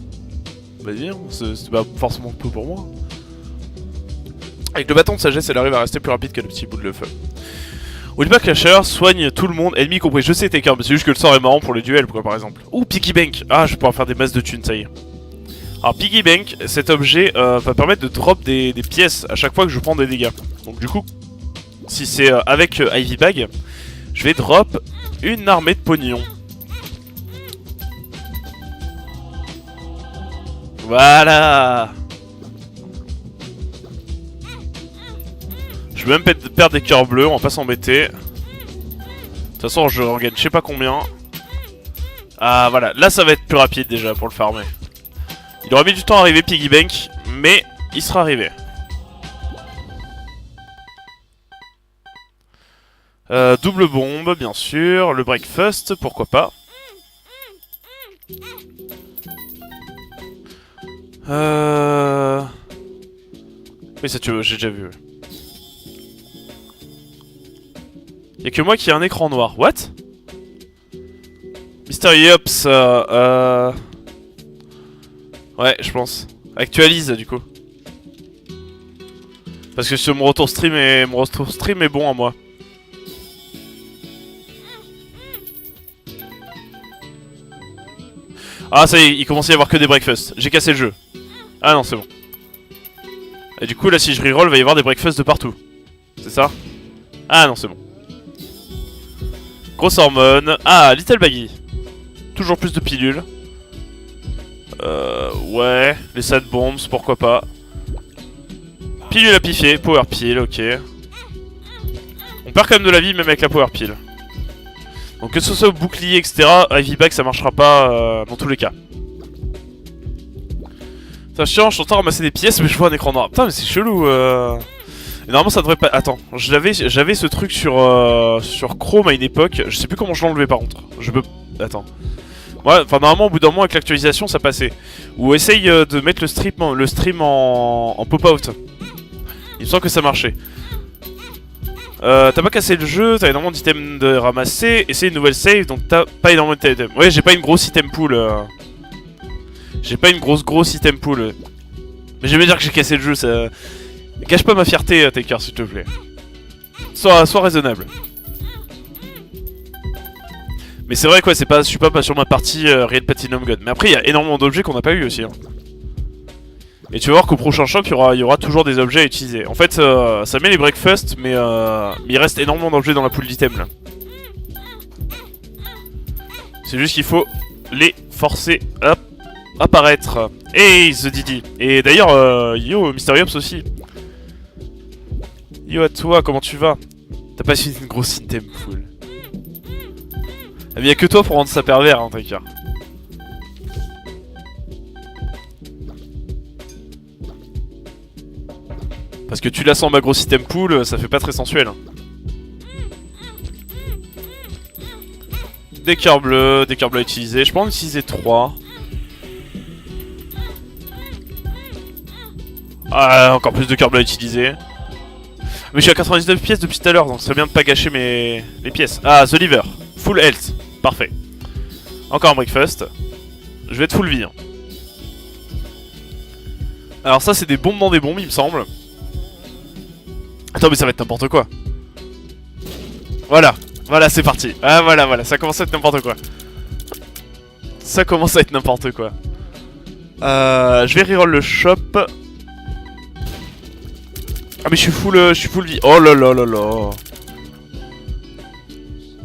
Vas-y, hein, c'est pas forcément peu pour moi. Avec le bâton de sagesse, elle arrive à rester plus rapide que le petit bout de feu. Willback Clasher soigne tout le monde, ennemi compris. Je sais, Taker, mais c'est juste que le sort est marrant pour les duels, quoi, par exemple. Ouh, Piggy Bank. Ah, je vais pouvoir faire des masses de thunes, ça y est. Alors Piggy Bank, cet objet va permettre de drop des pièces à chaque fois que je prends des dégâts. Donc du coup, si c'est avec Ivy Bag, je vais drop une armée de pognon. Voilà. Je vais même perdre des cœurs bleus, on va pas s'embêter. De toute façon, je regagne je sais pas combien. Ah voilà, là ça va être plus rapide déjà pour le farmer. Il aura mis du temps à arriver Piggy Bank, mais il sera arrivé. Double bombe, bien sûr. Le breakfast, pourquoi pas. Oui, ça j'ai déjà vu. Y'a que moi qui ai un écran noir. What? Mystery Ops, ouais, je pense. Actualise, du coup. Parce que mon retour stream est bon à moi. Ah, ça y est, il commence à y avoir que des breakfasts. J'ai cassé le jeu. Ah non, c'est bon. Et du coup, là, si je reroll, il va y avoir des breakfasts de partout. C'est ça? Ah non, c'est bon. Grosse hormone. Ah, Little Baggy. Toujours plus de pilules. Ouais. Les sad bombs, pourquoi pas. Pilule à piffer, power pill, ok. On perd quand même de la vie, même avec la power pill. Donc que ce soit au bouclier, etc., Ivy Bag, ça marchera pas dans tous les cas. C'est chiant, je suis en train de ramasser des pièces, mais je vois un écran noir. Putain, mais c'est chelou. Et normalement, ça devrait pas. Attends, j'avais ce truc sur Chrome à une époque. Je sais plus comment je l'enlevais par contre. Je peux. Attends. Ouais, enfin, normalement, au bout d'un moment, avec l'actualisation, ça passait. Ou essaye de mettre le stream en pop-out. Il me semble que ça marchait. T'as pas cassé le jeu, t'as énormément d'items de ramasser. Essaye une nouvelle save, donc t'as pas énormément d'items. Ouais, j'ai pas une grosse item pool. J'ai pas une grosse item pool. Mais j'aime bien dire que j'ai cassé le jeu, ça. Gâche pas ma fierté, Taker, s'il te plaît. Sois raisonnable. Mais c'est vrai quoi, c'est pas, je suis pas sur ma partie Real Platinum God. Mais après, il y a énormément d'objets qu'on n'a pas eu aussi. Hein. Et tu vas voir qu'au prochain shop, il y aura toujours des objets à utiliser. En fait, ça met les breakfasts, mais il reste énormément d'objets dans la pool d'items là. C'est juste qu'il faut les forcer à apparaître. Hey, The Didi. Et d'ailleurs, yo, Mystery Ops aussi. Yo à toi, comment tu vas? T'as pas suivi une grosse item pool. Ah, mais y'a que toi pour rendre ça pervers, hein, Taker. Parce que tu la sens ma grosse item pool, ça fait pas très sensuel. Hein. Des cœurs bleus à utiliser. Je peux en utiliser 3. Ah, encore plus de cœurs bleus à utiliser. Mais je suis à 99 pièces depuis tout à l'heure, donc ce serait bien de pas gâcher les pièces. Ah, The Liver. Full health. Parfait. Encore un breakfast. Je vais être full vie. Hein. Alors ça, c'est des bombes dans des bombes, il me semble. Attends, mais ça va être n'importe quoi. Voilà. Voilà, c'est parti. Ah, voilà. Ça commence à être n'importe quoi. Ça commence à être n'importe quoi. Je vais reroll le shop. Ah mais je suis full vie. Oh là là là là.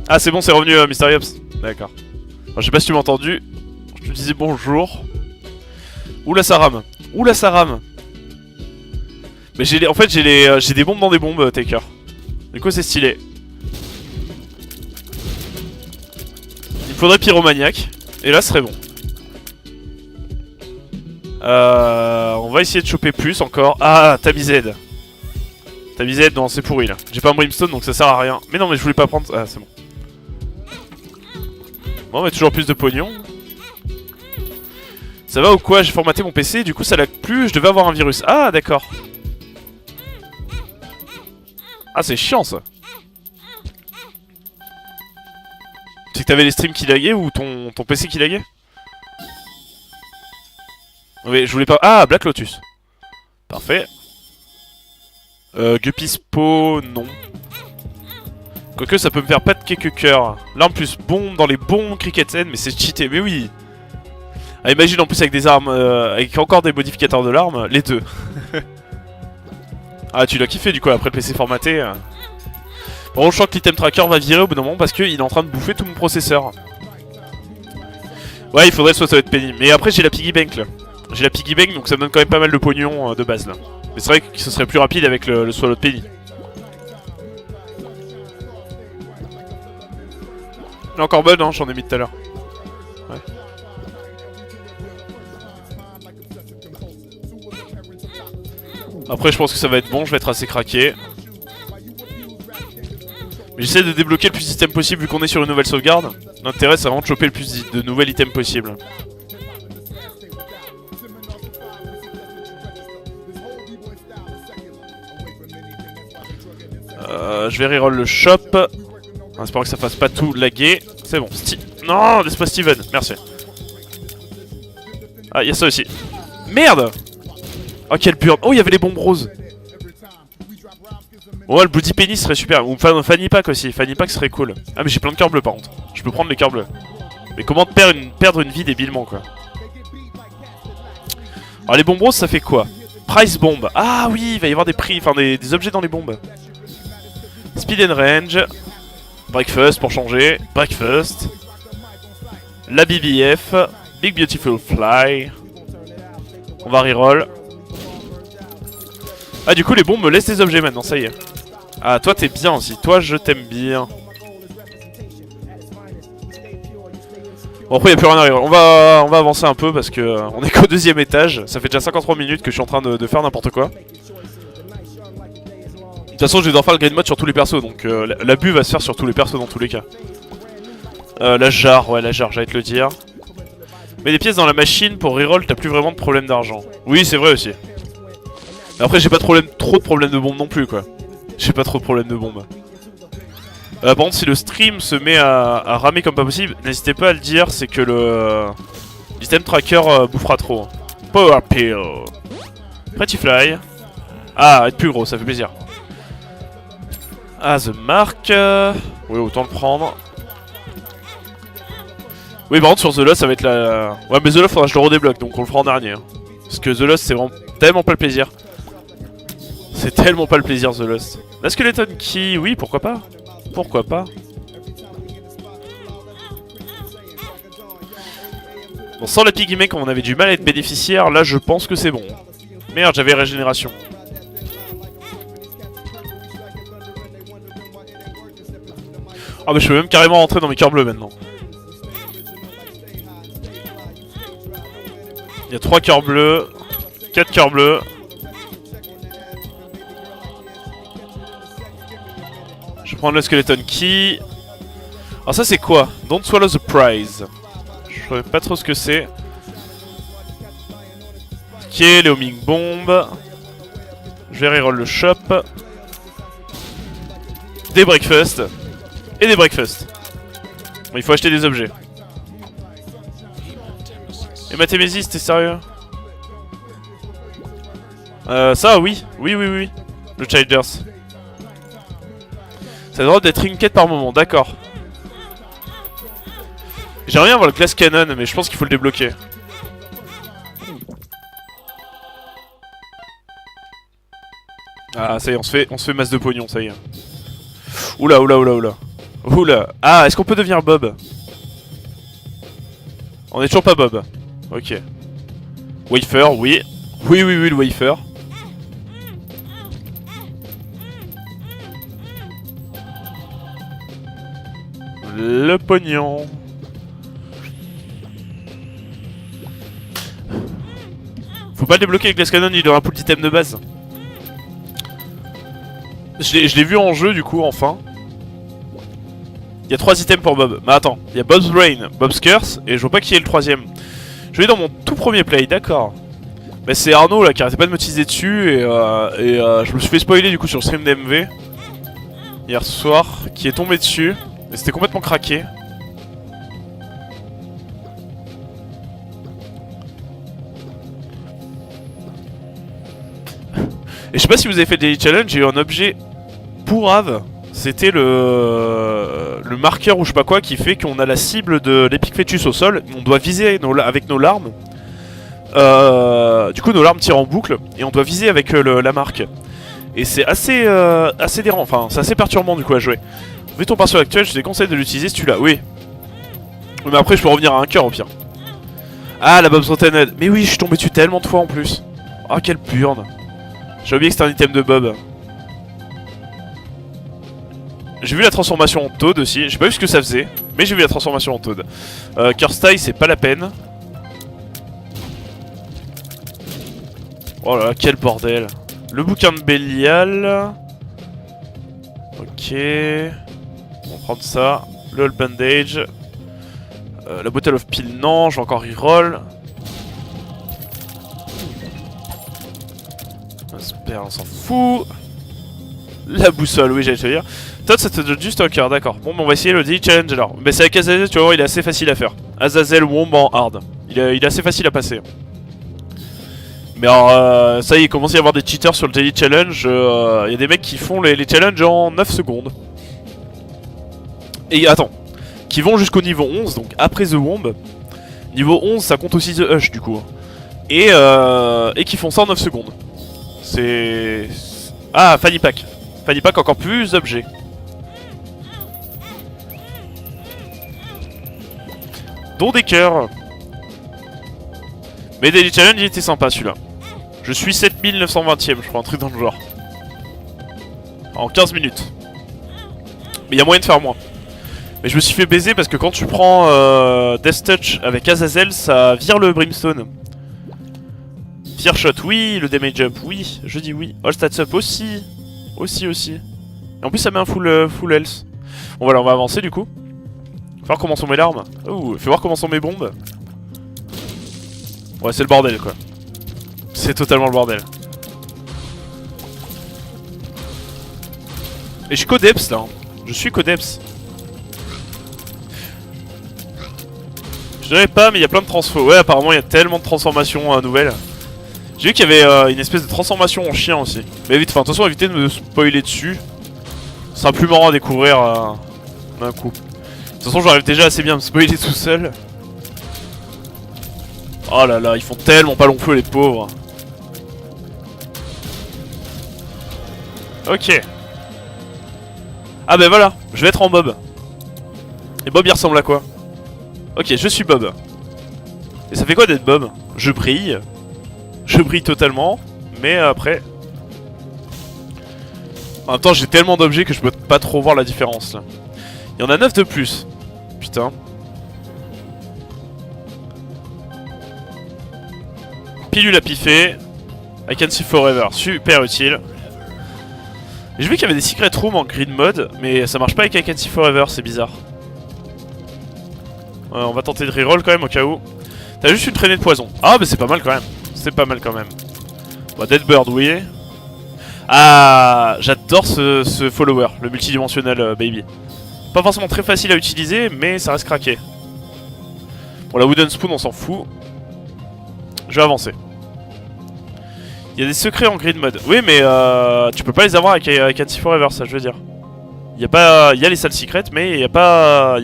Ah c'est bon, c'est revenu Mystery Ops. D'accord. Je sais pas si tu m'as entendu. Je te disais bonjour. Oula ça rame. Oula ça rame. Mais en fait j'ai des bombes dans des bombes, Taker. Du coup c'est stylé. Il me faudrait pyromaniaque. Et là ce serait bon. On va essayer de choper plus encore. Ah, Tabized. Tabized, non, c'est pourri là. J'ai pas un brimstone donc ça sert à rien. Mais non, mais je voulais pas prendre. Ah, c'est bon. Bon, mais toujours plus de pognon. Ça va ou quoi? J'ai formaté mon PC, du coup ça l'a plus. Je devais avoir un virus. Ah, d'accord. Ah, c'est chiant ça. C'est que t'avais les streams qui laguaient ou ton PC qui laguait? Oui, je voulais pas. Ah, Black Lotus. Parfait. Guppy Spo, non. Quoique ça peut me faire pas de quelques cœurs. Là en plus, bombe dans les bons cricket N, mais c'est cheaté, mais oui. Ah, imagine en plus avec des armes, avec encore des modificateurs de l'arme, les deux. Ah, tu l'as kiffé du coup après le PC formaté. Bon, je crois que l'item tracker va virer au bout d'un moment parce qu'il est en train de bouffer tout mon processeur. Ouais, il faudrait soit ça va être pénible. Mais après, j'ai la piggy bank là. J'ai la piggy bank donc ça me donne quand même pas mal de pognon de base là. Mais c'est vrai que ce serait plus rapide avec le swallow de penny. Il est encore bonne, hein, j'en ai mis tout à l'heure. Ouais. Après, je pense que ça va être bon, je vais être assez craqué. Mais j'essaie de débloquer le plus d'items possible vu qu'on est sur une nouvelle sauvegarde. L'intérêt c'est vraiment de choper le plus de nouvel items possible. Je vais reroll le shop. En espérant que ça fasse pas tout laguer. C'est bon. Non, laisse-moi Steven. Merci. Ah, il y a ça aussi. Merde. Oh, quelle burn. Oh, il y avait les bombes roses. Oh, le Bloody Penny serait super. Ou Fanny Pack aussi. Fanny Pack serait cool. Ah, mais j'ai plein de cœurs bleus par contre. Je peux prendre les cœurs bleus. Mais comment perdre une vie débilement, quoi. Alors, les bombes roses, ça fait quoi? Price bomb. Ah oui, il va y avoir des prix. Enfin, des objets dans les bombes. Speed and range. Breakfast pour changer. Breakfast. La BBF. Big Beautiful Fly. On va reroll. Ah, du coup, les bombes me laissent des objets maintenant, ça y est. Ah, toi, t'es bien aussi. Toi, je t'aime bien. Bon, après, il n'y a plus rien à reroll. On va avancer un peu parce que on est qu'au 2ème étage. Ça fait déjà 53 minutes que je suis en train de faire n'importe quoi. De toute façon, je vais devoir faire le grind mode sur tous les persos. Donc, l'abus va se faire sur tous les persos dans tous les cas. La jarre, ouais, la jarre, j'allais te le dire. Mets des pièces dans la machine pour reroll, t'as plus vraiment de problème d'argent. Oui, c'est vrai aussi. Mais après, j'ai pas trop de problèmes de bombes non plus, quoi. J'ai pas trop de problèmes de bombes. Par contre, si le stream se met à ramer comme pas possible, n'hésitez pas à le dire, c'est que l'item tracker bouffera trop. Power Pill. Pretty Fly. Ah, être plus gros, ça fait plaisir. Ah, The Mark. Oui, autant le prendre. Oui, par contre, sur The Lost, ça va être la... Ouais, mais The Lost, faudra que je le redébloque, donc on le fera en dernier. Hein. Parce que The Lost, c'est vraiment tellement pas le plaisir. C'est tellement pas le plaisir, The Lost. La Skeleton Key, oui, pourquoi pas. Pourquoi pas. Bon, sans la Piggy comme on avait du mal à être bénéficiaire, là, je pense que c'est bon. Merde, j'avais régénération. Ah, mais je peux même carrément rentrer dans mes cœurs bleus maintenant. Il y a 3 cœurs bleus, 4 cœurs bleus. Je vais prendre le Skeleton Key. Alors ça c'est quoi? Don't swallow the prize. Je sais pas trop ce que c'est. Ok, les homing bombes. Je vais reroll le shop. Des breakfast. Et des breakfast. Bon, il faut acheter des objets. Et Mathémésis, t'es sérieux? Ça, oui. Oui. Le Childers. Ça doit être une quête par moment, d'accord. J'aimerais bien avoir le Glass Cannon, mais je pense qu'il faut le débloquer. Ah, ça y est, on se fait masse de pognon, ça y est. Oula. Oula. Ah, est-ce qu'on peut devenir Bob? On est toujours pas Bob. Ok. Wafer, oui. Oui, le wafer. Le pognon. Faut pas le débloquer avec Glass Cannon, il aura un pool d'item de base. Je l'ai vu en jeu du coup, enfin. Il y a 3 items pour Bob. Mais attends, il y a Bob's Brain, Bob's Curse, et je vois pas qui est le 3ème. Je vais dans mon tout premier play, d'accord. Mais c'est Arnaud là qui arrêtait pas de me teaser dessus, et je me suis fait spoiler du coup sur le stream d'MV hier soir, qui est tombé dessus, et c'était complètement craqué. Et je sais pas si vous avez fait des challenges, j'ai eu un objet pourrave. C'était le marqueur ou je sais pas quoi qui fait qu'on a la cible de l'Epic Fetus au sol. On doit viser avec nos larmes. Du coup nos larmes tirent en boucle et on doit viser avec la marque. Et c'est assez dérangeant, enfin c'est assez perturbant du coup à jouer. Vu ton perso actuel, je te déconseille de l'utiliser si tu l'as, oui. Mais après je peux revenir à un cœur au pire. Ah la Bob's Rotten. Mais oui je suis tombé dessus tellement de fois en plus. Ah quelle burne. J'ai oublié que c'était un item de Bob. J'ai vu la transformation en Toad aussi, j'ai pas vu ce que ça faisait, mais j'ai vu la transformation en Toad. Curse Tie c'est pas la peine. Oh là là, quel bordel. Le bouquin de Bélial. Ok. On va prendre ça. Le bandage. La bottle of peel, non, je vais encore reroll. Super, on s'en fout. La boussole, oui, j'allais te dire. Toi, ça te donne juste un cœur, d'accord. Bon, on va essayer le daily challenge alors. Mais c'est avec Azazel, tu vas voir, il est assez facile à faire. Azazel Womb en hard. Il est assez facile à passer. Mais alors, ça y est, il commence à y avoir des cheaters sur le daily challenge. Il y a des mecs qui font les challenges en 9 secondes. Et attends. Qui vont jusqu'au niveau 11, donc après The Womb. Niveau 11, ça compte aussi The Hush du coup. Et qui font ça en 9 secondes. C'est... Ah, Fanny Pack. Fanny Pack encore plus objet. Dont des cœurs. Mais Daily Challenge, il était sympa celui-là. Je suis 7920ème, je crois, un truc dans le genre. En 15 minutes. Mais il y a moyen de faire moins. Mais je me suis fait baiser parce que quand tu prends Death Touch avec Azazel, ça vire le Brimstone. Fear Shot, oui. Le Damage Up, oui. Je dis oui. All Stats Up aussi. Aussi. Et en plus, ça met un full health. Bon, voilà, on va avancer du coup. Faut voir comment sont mes larmes. Ouh, fais voir comment sont mes bombes. Ouais, c'est le bordel quoi. C'est totalement le bordel. Et je suis Codeps là. Je suis Codeps. Je dirais pas, mais il y a plein de transfos. Ouais, apparemment, il y a tellement de transformations nouvelles. J'ai vu qu'il y avait une espèce de transformation en chien aussi. Mais vite, enfin, attention, évitez de me spoiler dessus. Ce sera plus marrant à découvrir d'un coup. De toute façon, j'arrive déjà assez bien à me spoiler tout seul. Oh là là, ils font tellement pas long feu, les pauvres. Ok. Ah ben voilà, je vais être en Bob. Et Bob, il ressemble à quoi? Ok, je suis Bob. Et ça fait quoi d'être Bob? Je brille. Je brille totalement. Mais après... En même temps, j'ai tellement d'objets que je peux pas trop voir la différence là. Il y en a 9 de plus. Putain. Pilule à piffer. I can see forever. Super utile. J'ai vu qu'il y avait des secret rooms en grid mode. Mais ça marche pas avec I can see forever. C'est bizarre. On va tenter de reroll quand même au cas où. T'as juste une traînée de poison. Ah bah c'est pas mal quand même. C'est pas mal quand même. Bah Deadbird oui. Ah, j'adore ce follower, le multidimensionnel baby. Pas forcément très facile à utiliser, mais ça reste craqué. Bon, la Wooden Spoon, on s'en fout. Je vais avancer. Il y a des secrets en grid mode. Oui, mais tu peux pas les avoir avec Anti Forever, ça je veux dire. Il y a les salles secrètes, mais il y a pas...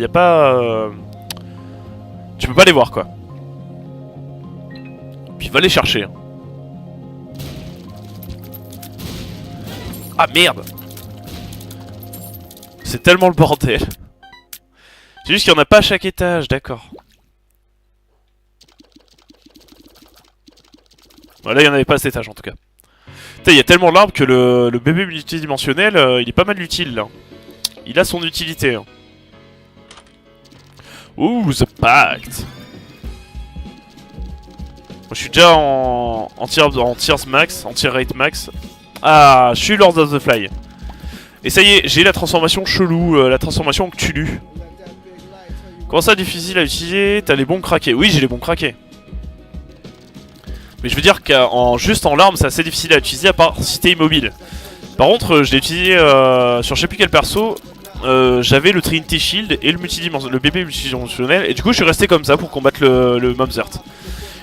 Tu peux pas les voir, quoi. Puis va les chercher. Hein. Ah merde! C'est tellement le bordel. C'est juste qu'il n'y en a pas à chaque étage, d'accord. Bon, là, il n'y en avait pas à cet étage en tout cas. Putain, il y a tellement d'arbres que le bébé multidimensionnel, il est pas mal utile là. Il a son utilité. Hein. Ouh, The Pact! Moi, je suis déjà en tiers max, en tier rate max. Ah, je suis Lord of the Fly. Et ça y est, j'ai la transformation chelou, la transformation en Cthulhu. Comment ça, difficile à utiliser? T'as les bons craqués. Oui, j'ai les bons craqués. Mais je veux dire juste en larmes, c'est assez difficile à utiliser à part si t'es immobile. Par contre, je l'ai utilisé sur je sais plus quel perso. J'avais le Trinity Shield et le bébé multidimensionnel. Et du coup, je suis resté comme ça pour combattre le Mamzert.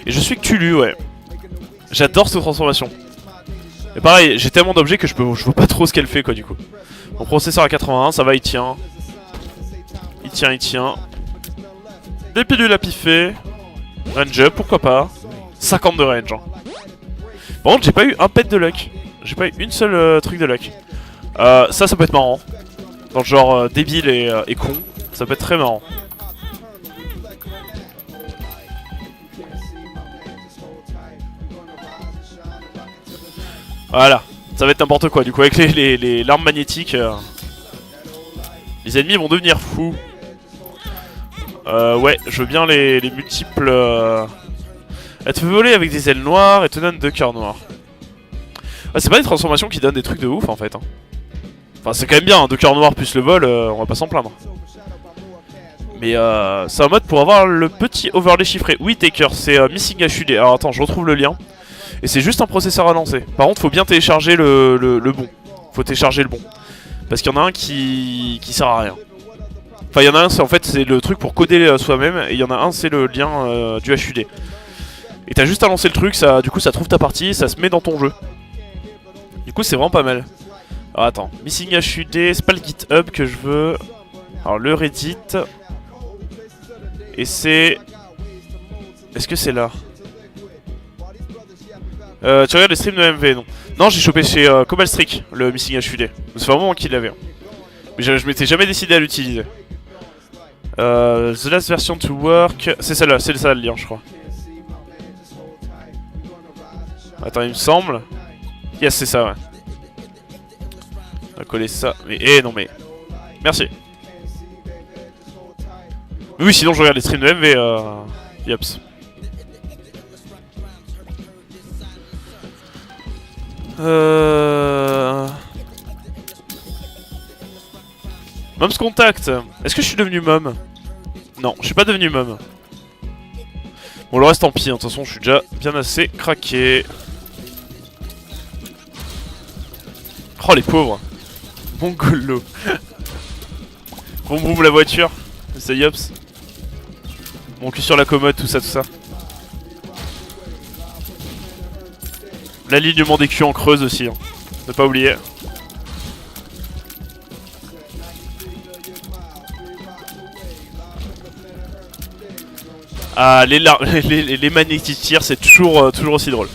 Et je suis Cthulhu, ouais. J'adore cette transformation. Et pareil, j'ai tellement d'objets que je vois pas trop ce qu'elle fait, quoi, du coup. Mon processeur à 81, ça va, il tient. Il tient. Des pilules à piffer. Range up, pourquoi pas. 50 de range. Hein. Par contre, j'ai pas eu un pet de luck. J'ai pas eu une seule truc de luck. Ça peut être marrant. Dans le genre débile et con. Ça peut être très marrant. Voilà, ça va être n'importe quoi du coup avec les larmes magnétiques. Les ennemis vont devenir fous. Ouais, je veux bien les multiples... Elle te fait voler avec des ailes noires et te donne 2 cœurs noirs. Ah, c'est pas des transformations qui donnent des trucs de ouf en fait. Hein. Enfin c'est quand même bien, 2 cœurs noirs plus le vol, on va pas s'en plaindre. Mais c'est un mode pour avoir le petit overlay chiffré. Oui Taker, c'est Missing HUD. Alors attends, je retrouve le lien. Et c'est juste un processeur à lancer. Par contre faut bien télécharger le bon. Faut télécharger le bon. Parce qu'il y en a un qui sert à rien. Enfin il y en a un, en fait c'est le truc pour coder soi-même. Et il y en a un, c'est le lien du HUD. Et t'as juste à lancer le truc, ça, du coup ça trouve ta partie, ça se met dans ton jeu. Du coup c'est vraiment pas mal. Alors attends, Missing HUD, c'est pas le GitHub que je veux. Alors le Reddit. Et c'est... Est-ce que c'est là? Tu regardes les streams de MV, non? Non, j'ai chopé chez Cobalstreak, le Missing HUD. Ça fait un moment qu'il l'avait. Mais je m'étais jamais décidé à l'utiliser. The last version to work... C'est celle-là, c'est ça le lien, je crois. Attends, il me semble... Yes, c'est ça, ouais. On va coller ça. Mais, non mais... Merci. Mais oui, sinon je regarde les streams de MV, Yops. Mom's Contact. Est-ce que je suis devenu mom? Non, je suis pas devenu mom. Bon, le reste tant pis, hein. De toute façon je suis déjà bien assez craqué. Oh les pauvres. Mongolo. Vroom vroom la voiture. C'est Yops. Mon cul sur la commode, tout ça, tout ça. L'alignement des culs en creuse aussi, hein. Ne pas oublier. Ah, les magnétiques c'est toujours aussi drôle.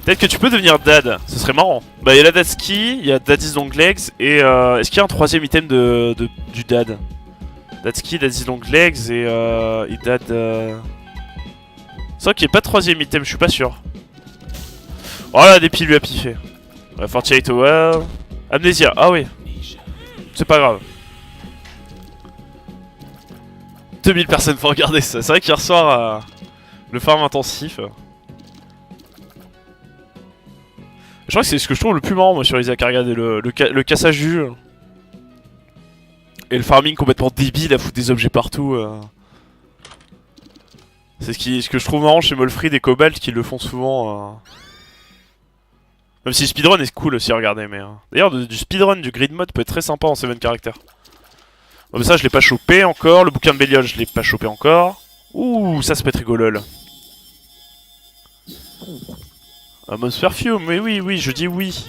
Peut-être que tu peux devenir dad, ce serait marrant. Bah, il y a la dad ski, il y a daddy's long legs, et est-ce qu'il y a un troisième item du dad? Dad ski, daddy's long legs, et dad... C'est vrai qu'il n'y a pas de troisième item, je suis pas sûr. Oh là, des piles lui a piffé. 48 Hours... Amnesia, ah oui. C'est pas grave. 2000 personnes pour regarder ça. C'est vrai qu'hier soir, le farm intensif... Je crois que c'est ce que je trouve le plus marrant moi sur Isaac à regarder, le cassage du jeu. Et le farming complètement débile à foutre des objets partout. C'est ce que je trouve marrant chez Molfrid et Cobalt qui le font souvent. Même si le speedrun est cool aussi à regarder. Mais d'ailleurs du speedrun du grid mode peut être très sympa en 7 caractères. Bon, mais ça je l'ai pas chopé encore. Le bouquin de Béliol je l'ai pas chopé encore. Ouh ça peut être rigolo là. Un Mom's Perfume, mais oui, je dis oui.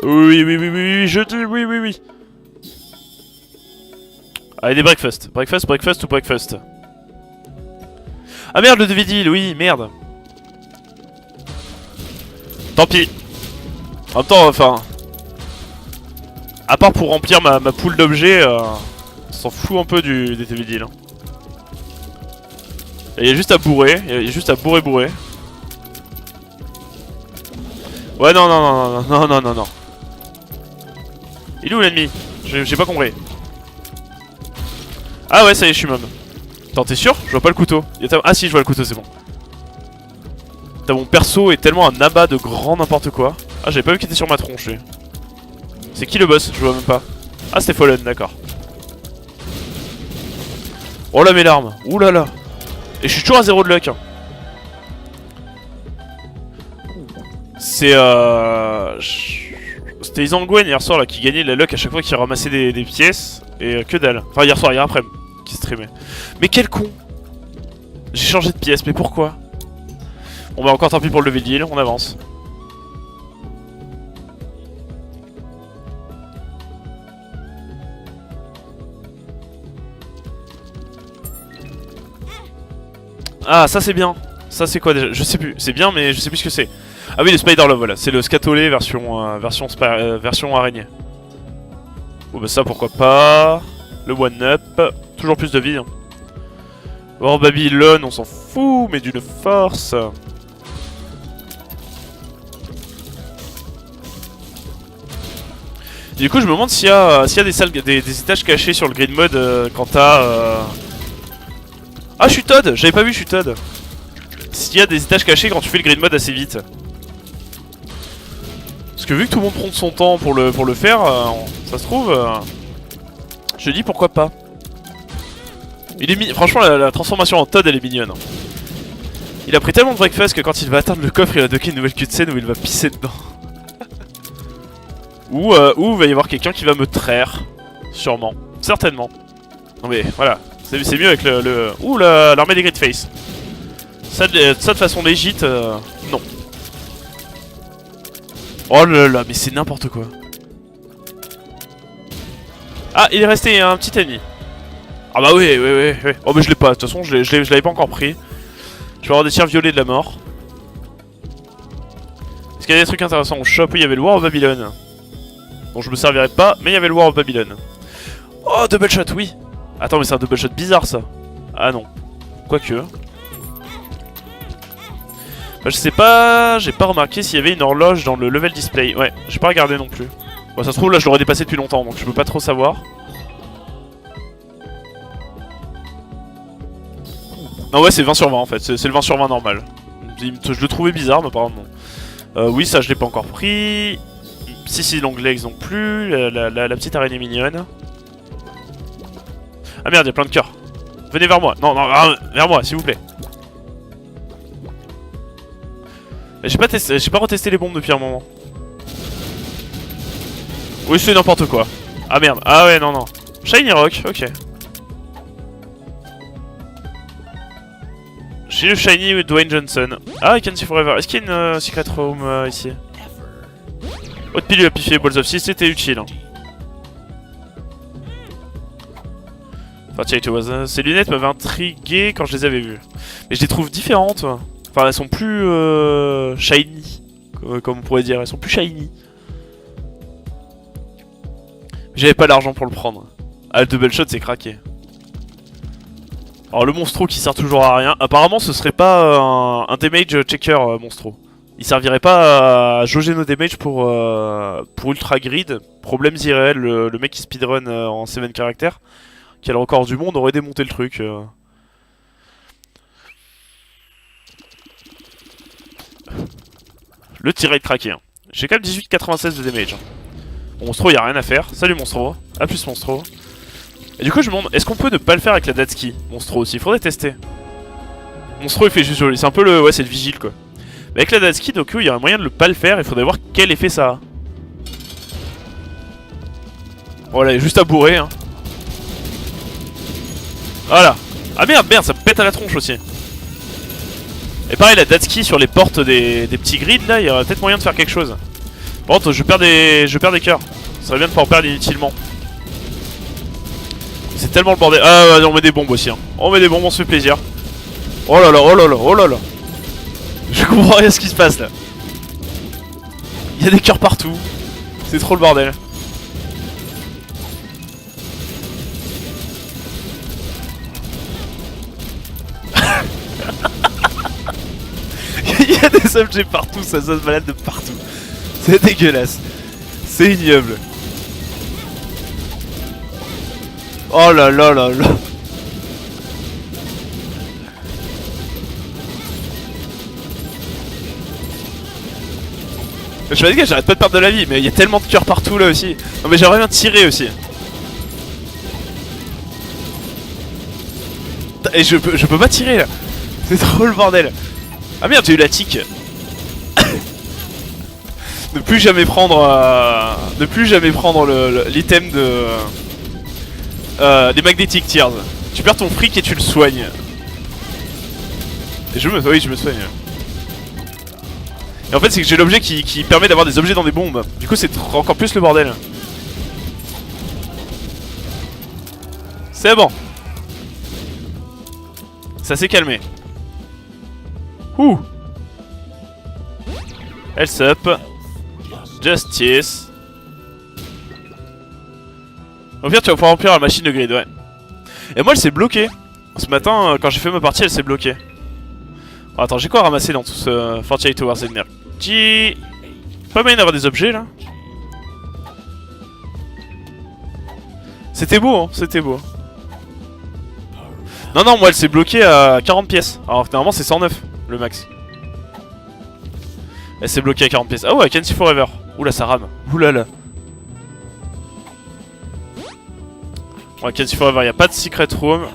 Oui, je dis oui. Allez, des breakfast. Breakfast ou breakfast. Ah merde, le DVD, oui, merde. Tant pis. En même temps, enfin... À part pour remplir ma poule d'objets, on s'en fout un peu des DVD, là. Il y a juste à bourrer, bourrer. Ouais, non. Il est où l'ennemi? J'ai pas compris. Ah ouais, ça y est, je suis mom. Attends, t'es sûr? Je vois pas le couteau. Ah si, je vois le couteau, c'est bon. T'as mon perso est tellement un abat de grand n'importe quoi. Ah, j'avais pas vu qu'il était sur ma tronche, lui. C'est qui le boss? Je vois même pas. Ah, c'était Fallen, d'accord. Oh là, mes larmes. Ouh là là. Et je suis toujours à 0 de luck, hein. C'est C'était Isangwen hier soir là qui gagnait la luck à chaque fois qu'il ramassait des pièces. Et que dalle. Enfin hier soir, hier après qui streamait. Mais quel con. J'ai changé de pièce, mais pourquoi? On va encore tant pis pour le level deal, on avance. Ah ça c'est bien. Ça c'est quoi déjà? Je sais plus, c'est bien mais je sais plus ce que c'est. Ah oui, le Spider Love, voilà, c'est le scatolé version araignée. Oh bah ça pourquoi pas. Le One Up, toujours plus de vie. Hein. Or Babylone, on s'en fout, mais d'une force. Du coup je me demande s'il y a des étages cachés sur le grid mode quand t'as... Ah je suis Todd, j'avais pas vu je suis Todd. S'il y a des étages cachés quand tu fais le grid mode assez vite. Parce que vu que tout le monde prend de son temps pour le faire, ça se trouve, je dis pourquoi pas. Franchement, la transformation en Todd, elle est mignonne. Hein. Il a pris tellement de breakfast que quand il va atteindre le coffre, il va docker une nouvelle cutscene où il va pisser dedans. ou il va y avoir quelqu'un qui va me traire. Sûrement. Certainement. Non mais voilà. C'est mieux avec le... Ouh, l'armée des Great Face. Ça de façon légite, non. Oh là là, mais c'est n'importe quoi. Ah, il est resté un petit ennemi. Ah bah oui. Oh mais je l'ai pas, de toute façon je l'avais pas encore pris. Je vais avoir des tirs violets de la mort. Est-ce qu'il y a des trucs intéressants au shop? Oui, il y avait le War of Babylon. Dont je me servirais pas, mais il y avait le War of Babylon. Oh, double shot, oui. Attends, mais c'est un double shot bizarre ça. Ah non. Quoique. Bah, je sais pas, j'ai pas remarqué s'il y avait une horloge dans le level display. Ouais, j'ai pas regardé non plus. Bon, ça se trouve là je l'aurais dépassé depuis longtemps, donc je peux pas trop savoir. Non ouais, c'est 20 sur 20 en fait, c'est le 20 sur 20 normal. Je le trouvais bizarre, mais apparemment non. Oui, ça je l'ai pas encore pris. Si, long legs non plus. La petite araignée mignonne. Ah merde, il y a plein de cœurs. Venez vers moi. Non, vers moi, s'il vous plaît. J'ai pas retesté les bombes depuis un moment. Oui, c'est n'importe quoi. Ah merde. Ah ouais, non. Shiny Rock, ok. J'ai le Shiny Dwayne Johnson. Ah, I Can See Forever. Est-ce qu'il y a une Secret Room ici? Haute pilule à piffer, Balls of 6, c'était utile. Hein. Enfin, ces lunettes m'avaient intrigué quand je les avais vues. Mais je les trouve différentes. Enfin, elles sont plus shiny, comme on pourrait dire. Elles sont plus shiny. J'avais pas l'argent pour le prendre. Ah, le double shot, c'est craqué. Alors, le monstro qui sert toujours à rien. Apparemment, ce serait pas un damage checker, monstro. Il servirait pas à jauger nos damage pour Ultra Grid. Problèmes irréels, le mec qui speedrun en 7 caractères, qui a le record du monde, aurait démonté le truc. Le tirade craqué. Hein. J'ai quand même 18,96 de damage. Bon, monstro, y a rien à faire. Salut monstro. A plus monstro. Et du coup, je me demande, est-ce qu'on peut ne pas le faire avec la Datski monstro aussi? Faudrait tester. Monstro, il fait juste joli. C'est un peu le... Ouais, c'est le vigile, quoi. Mais avec la Datski, donc il y a un moyen de ne pas le faire. Il faudrait voir quel effet ça a. Voilà, il est juste à bourrer, hein. Voilà. Ah merde, ça me pète à la tronche aussi. Et pareil, la Datski sur les portes des petits grids, là, il y aurait peut-être moyen de faire quelque chose. Par contre, je perds des cœurs. Ça serait bien de pas en perdre inutilement. C'est tellement le bordel. Ah, on met des bombes aussi. Hein. On met des bombes, on se fait plaisir. Oh là là. Je comprends rien à ce qui se passe là. Il y a des cœurs partout. C'est trop le bordel. Il y a des objets partout, ça se balade de partout. C'est dégueulasse. C'est ignoble. Oh là là là là. Je suis fatigué, j'arrête pas de perdre de la vie, mais il y a tellement de cœurs partout là aussi. Non mais j'aimerais bien tirer aussi. Et je peux pas tirer là. C'est trop le bordel. Ah merde, j'ai eu la tic. Ne plus jamais prendre l'item de des magnétiques tears. Tu perds ton fric et tu le soignes. Et oui, je me soigne. Et en fait, c'est que j'ai l'objet qui permet d'avoir des objets dans des bombes. Du coup, c'est encore plus le bordel. C'est bon. Ça s'est calmé. Ouh. Health up. Justice. Au pire, tu vas pouvoir remplir la machine de grid, ouais. Et moi, elle s'est bloquée. Ce matin, quand j'ai fait ma partie, elle s'est bloquée. Oh, attends, j'ai quoi à ramasser dans tout ce Fortnite Towards Energy? Pas moyen d'avoir des objets, là. C'était beau, hein, c'était beau. Non, moi, elle s'est bloquée à 40 pièces. Alors que normalement, c'est 109, le max. Elle s'est bloquée à 40 pièces. Ah ouais, I Can See Forever. Oula, ça rame. Oulala. Ouais, Kenshi Forever, y a pas de secret room.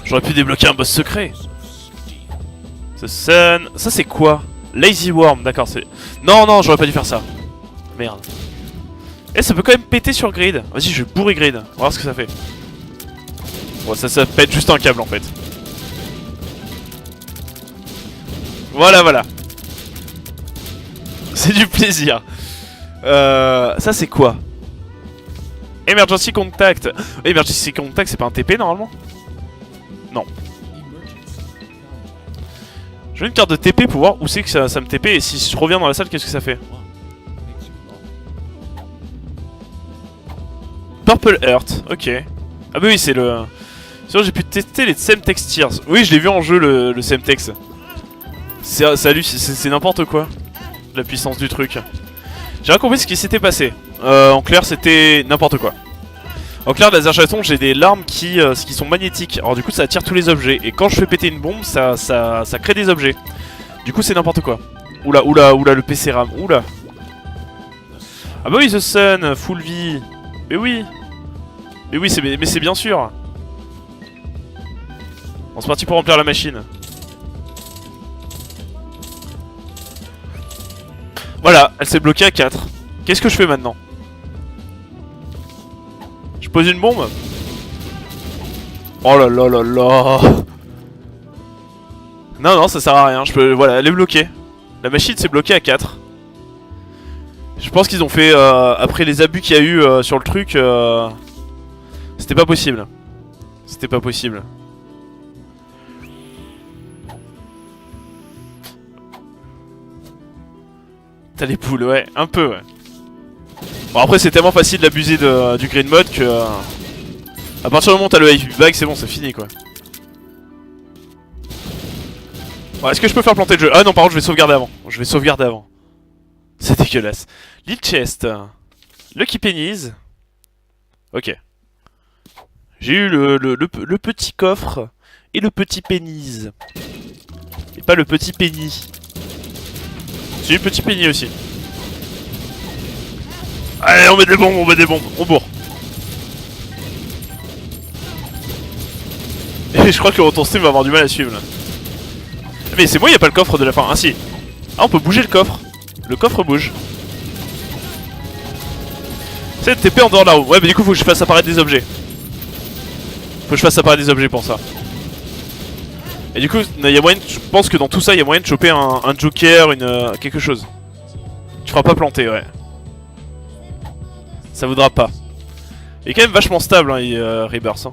J'aurais pu débloquer un boss secret. The Sun. Ça, c'est quoi? Lazy Worm, d'accord, c'est. Non, non, j'aurais pas dû faire ça. Merde. Eh, ça peut quand même péter sur Grid. Vas-y, je vais bourrer Grid. On va voir ce que ça fait. Bon, ça pète juste un câble en fait. Voilà, voilà. C'est du plaisir. Ça, c'est quoi? Emergency Contact. Emergency Contact, c'est pas un TP normalement? Non. Je veux une carte de TP pour voir où c'est que ça me TP et si je reviens dans la salle, qu'est-ce que ça fait? Purple Heart, ok. Ah bah oui, c'est le... Sinon j'ai pu tester les Semtex Tears. Oui, je l'ai vu en jeu le Semtex. C'est n'importe quoi. La puissance du truc. J'ai rien compris ce qui s'était passé. En clair, c'était n'importe quoi. En clair, laser chaton, j'ai des larmes qui sont magnétiques. Alors du coup, ça attire tous les objets. Et quand je fais péter une bombe, ça crée des objets. Du coup, c'est n'importe quoi. Oula, oula, oula, le PC RAM. Oula. Ah bah oui, The Sun, full vie. Mais oui. Mais oui, mais c'est bien sûr. On se parti pour remplir la machine. Voilà, elle s'est bloquée à 4. Qu'est-ce que je fais maintenant? Je pose une bombe? Oh là là là là. Non, non, ça sert à rien. Voilà, elle est bloquée. La machine s'est bloquée à 4. Je pense qu'ils ont fait, après les abus qu'il y a eu sur le truc, c'était pas possible. C'était pas possible. T'as les poules, ouais, un peu, ouais. Bon, après, c'est tellement facile d'abuser du green mode que... à partir du moment où t'as le heavy bag, c'est bon, c'est fini, quoi. Bon, est-ce que je peux faire planter le jeu? Ah non, par contre, je vais sauvegarder avant. Je vais sauvegarder avant. C'est dégueulasse. Lil Chest. Lucky Pennies. Ok. J'ai eu le petit coffre et le petit pennies. Et pas le petit penny. J'ai eu le petit penny aussi. Allez, on met des bombes, on bourre. Et je crois que le retour stream va avoir du mal à suivre là. Mais c'est moi, y a pas le coffre de la fin. Ah si. Ah, on peut bouger le coffre. Le coffre bouge. C'est TP en dehors de la roue. Ouais, mais du coup, faut que je fasse apparaître des objets. Faut que je fasse apparaître des objets pour ça. Et du coup, y a moyen, je pense que dans tout ça, il y a moyen de choper un joker, quelque chose. Tu feras pas planter, ouais. Ça voudra pas. Il est quand même vachement stable, hein, Rebirth. Hein.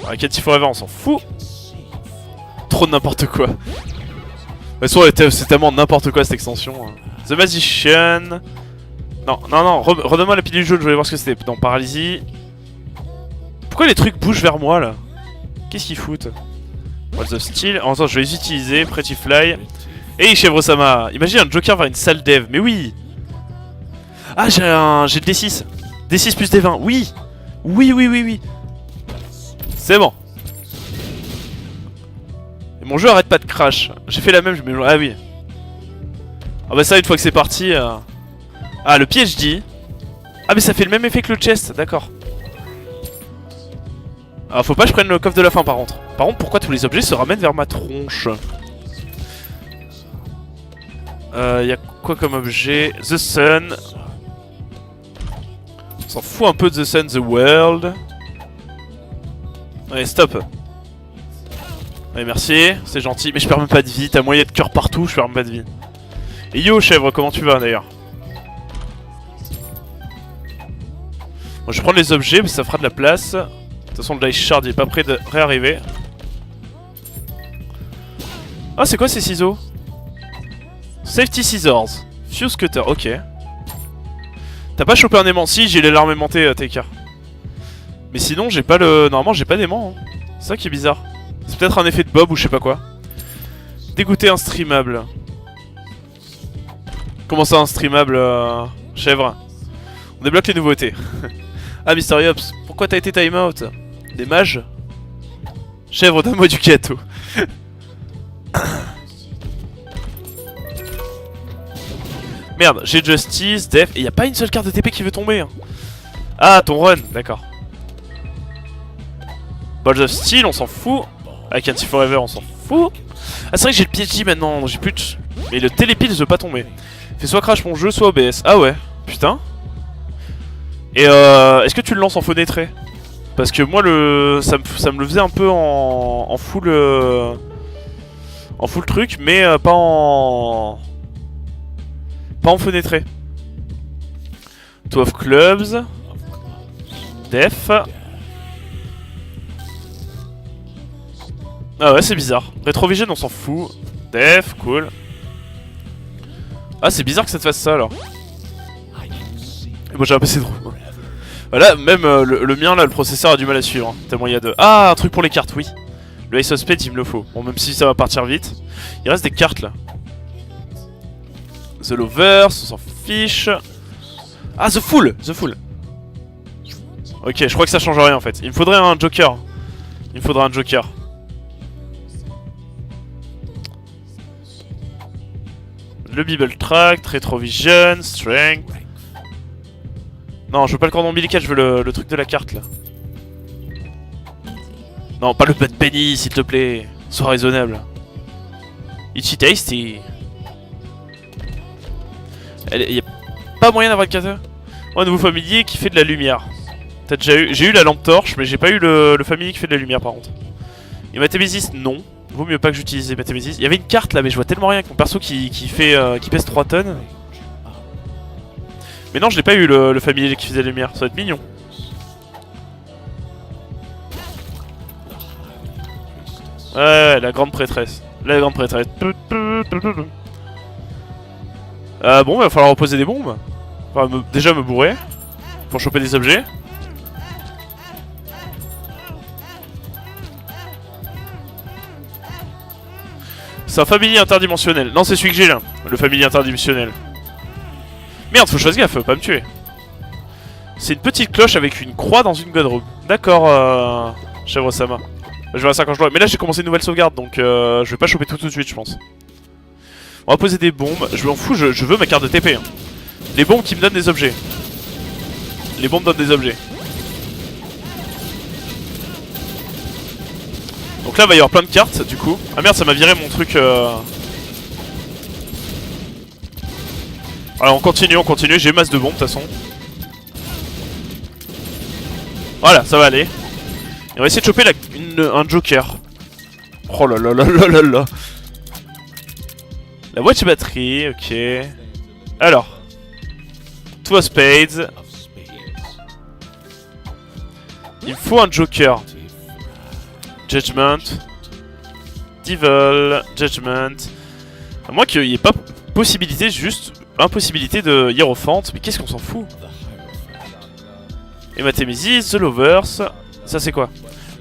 Ouais, Kenshi Forever, on s'en fout. Trop de n'importe quoi. De toute façon, c'est tellement n'importe quoi cette extension. Hein. The Magician. Non, non, non, redonne-moi la pilule jaune, je voulais voir ce que c'était. Dans Paralysie. Pourquoi les trucs bougent vers moi là? Qu'est-ce qu'ils foutent? What's the Steel. En même temps, je vais les utiliser. Pretty Fly. Hey, Chèvre-sama. Imagine un Joker vers une salle dev. Mais oui. Ah, j'ai le D6. D6 plus D20. Oui. Oui, oui, oui, oui. C'est bon. Et mon jeu arrête pas de crash. J'ai fait la même. Ah oui. Ah bah ça, une fois que c'est parti. Ah, le PhD. Ah, mais ça fait le même effet que le chest. D'accord. Ah, faut pas que je prenne le coffre de la fin par contre. Par contre, pourquoi tous les objets se ramènent vers ma tronche? Y'a quoi comme objet? The Sun. On s'en fout un peu de The Sun, The World. Allez, stop. Allez, merci, c'est gentil. Mais je perds même pas de vie, t'as moyen de cœur partout, je perds même pas de vie. Et yo, chèvre, comment tu vas d'ailleurs? Bon, je vais prendre les objets, mais ça fera de la place. De toute façon, le Dice Shard il est pas prêt de réarriver. Ah, c'est quoi ces ciseaux? Safety Scissors. Fuse Cutter, ok. T'as pas chopé un aimant? Si, j'ai les larmes aimantées, TK. Mais sinon, j'ai pas le... Normalement, j'ai pas d'aimant. Hein. C'est ça qui est bizarre. C'est peut-être un effet de Bob ou je sais pas quoi. Dégoûter instreamable. Comment ça, instreamable, chèvre? On débloque les nouveautés. Ah, Mysteriops, pourquoi t'as été time out? Des mages? Chèvre, donne-moi du gâteau. Merde, j'ai Justice, Def, et y a pas une seule carte de TP qui veut tomber. Hein. Ah, ton run, d'accord. Balls of Steel, on s'en fout. Avec Anti Forever, on s'en fout. Ah, c'est vrai que j'ai le PhD maintenant, j'ai plus de... Mais le télépile veut pas tomber. Fait soit crash mon jeu, soit OBS. Ah ouais, putain. Et est-ce que tu le lances en fenêtré? Parce que moi, ça me le faisait un peu en full... en full truc, mais pas en... Pas en fenêtré. Two of Clubs. Def. Ah ouais, c'est bizarre. Retrovision, on s'en fout. Def, cool. Ah, c'est bizarre que ça te fasse ça alors. Et moi j'ai un PC trop. Voilà, même le mien là, le processeur a du mal à suivre. Hein, tellement il y a de. Ah, un truc pour les cartes, oui. Le Ace of Spades, il me le faut. Bon, même si ça va partir vite. Il reste des cartes là. The Lovers, on s'en fiche. Ah, The Fool. The Fool. Ok, je crois que ça change rien en fait. Il me faudrait un Joker. Il me faudrait un Joker. Le Bible Tract, Retrovision, Strength. Non, je veux pas le cordon ombilical, je veux le truc de la carte là. Non, pas le Bad Penny, s'il te plaît. Sois raisonnable. Itchy Tasty. Y a pas moyen d'avoir le kata. Un nouveau familier qui fait de la lumière. T'as déjà eu. J'ai eu la lampe torche, mais j'ai pas eu le familier qui fait de la lumière par contre. Et Mathémésis, non. Vaut mieux pas que j'utilise Mathémésis. Il y avait une carte là, mais je vois tellement rien avec mon perso qui pèse 3 tonnes. Mais non, je l'ai pas eu le familier qui faisait la lumière. Ça va être mignon. Ouais, la grande prêtresse. La grande prêtresse. Bon, il va falloir reposer des bombes. Enfin, déjà me bourrer. Pour choper des objets. C'est un familier interdimensionnel. Non, c'est celui que j'ai là. Le familier interdimensionnel. Merde, faut que je fasse gaffe, pas me tuer. C'est une petite cloche avec une croix dans une godrobe. D'accord, Chèvre-sama. Je verrai ça quand je l'aurai. Mais là, j'ai commencé une nouvelle sauvegarde, donc je vais pas choper tout de suite, je pense. On va poser des bombes. Je m'en fous, je veux ma carte de TP. Hein. Les bombes qui me donnent des objets. Les bombes donnent des objets. Donc là, il va y avoir plein de cartes, du coup. Ah merde, ça m'a viré mon truc... Alors on continue, j'ai masse de bombes de toute façon. Voilà, ça va aller. Et on va essayer de choper un joker. Oh là là là là là là. La boîte de batterie, ok. Alors. Two of Spades. Il me faut un joker. Judgment. Devil. Judgment. À moins qu'il n'y ait pas possibilité, juste impossibilité de Hierophant. Mais qu'est-ce qu'on s'en fout? Et Mathémésis, The Lovers. Ça c'est quoi?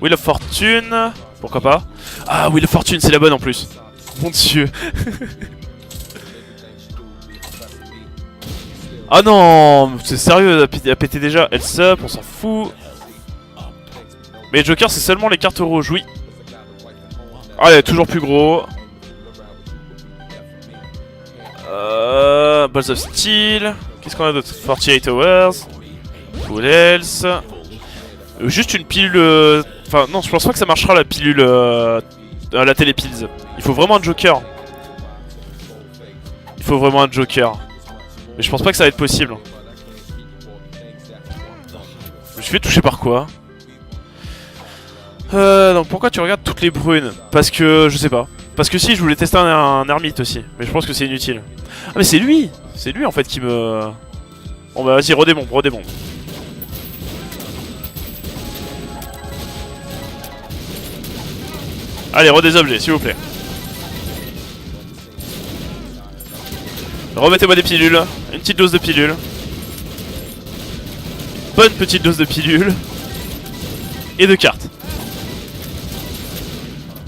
Wheel of Fortune. Pourquoi pas? Ah, Wheel of Fortune, c'est la bonne en plus. Mon dieu. Ah non, c'est sérieux, à péter déjà. Else up, on s'en fout. Mais Joker, c'est seulement les cartes rouges, oui. Ah, il est toujours plus gros. Balls of Steel. Qu'est-ce qu'on a d'autre? 48 Hours. What else? Juste une pilule. Enfin, non, je pense pas que ça marchera la pilule. La télépills. Il faut vraiment un Joker. Il faut vraiment un Joker. Mais je pense pas que ça va être possible. Je me suis fait toucher par quoi? Donc pourquoi tu regardes toutes les brunes? Parce que je sais pas. Parce que si, je voulais tester un ermite aussi. Mais je pense que c'est inutile. Ah mais c'est lui! C'est lui en fait qui me... Bon bah vas-y, redémonte. Allez, des objets, s'il vous plaît. Remettez-moi des pilules. Une petite dose de pilules. Bonne petite dose de pilules. Et de cartes.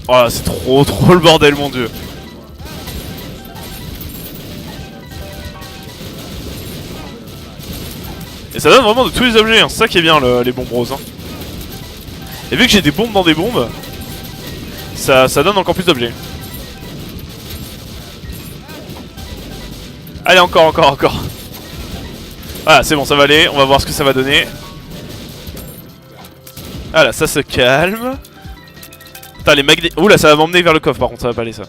Oh, c'est trop le bordel, mon dieu. Et ça donne vraiment de tous les objets, hein. C'est ça qui est bien, les bombes roses. Hein. Et vu que j'ai des bombes dans des bombes, ça donne encore plus d'objets. Allez, encore, encore, encore. Voilà, c'est bon, ça va aller. On va voir ce que ça va donner. Voilà, ça se calme. Putain, les magnets... Oula, ça va m'emmener vers le coffre, par contre, ça va pas aller, ça.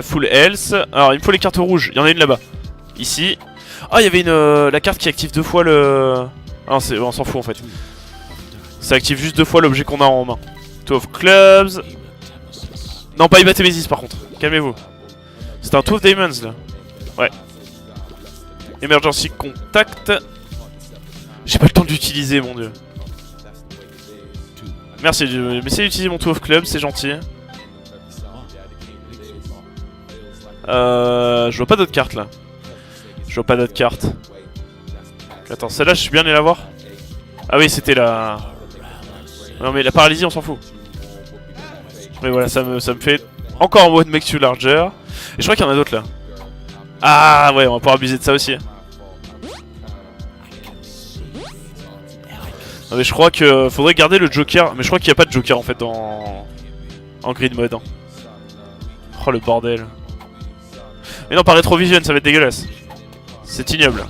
Full health. Alors, il me faut les cartes rouges. Il y en a une là-bas. Ici. Ah, il y avait la carte qui active 2 fois le... Ah, on s'en fout, en fait. Ça active juste 2 fois l'objet qu'on a en main. Two of Clubs. Non, pas Ibatemesis, par contre. Calmez-vous. C'est un Two of Diamonds, là. Ouais. Emergency Contact. J'ai pas le temps de l'utiliser, mon dieu. Merci, mais essayez d'utiliser mon Two of Clubs, c'est gentil. Je vois pas d'autres cartes là. Je vois pas d'autres cartes. Attends, celle-là, je suis bien allé la voir. Ah oui, c'était la... Non mais la paralysie, on s'en fout. Mais voilà, ça me fait encore un What Makes You Larger. Et je crois qu'il y en a d'autres là. Ah ouais, on va pouvoir abuser de ça aussi. Non mais je crois que faudrait garder le Joker. Mais je crois qu'il n'y a pas de Joker en fait en grid mode. Hein. Oh le bordel. Mais non, par rétrovision, ça va être dégueulasse. C'est ignoble.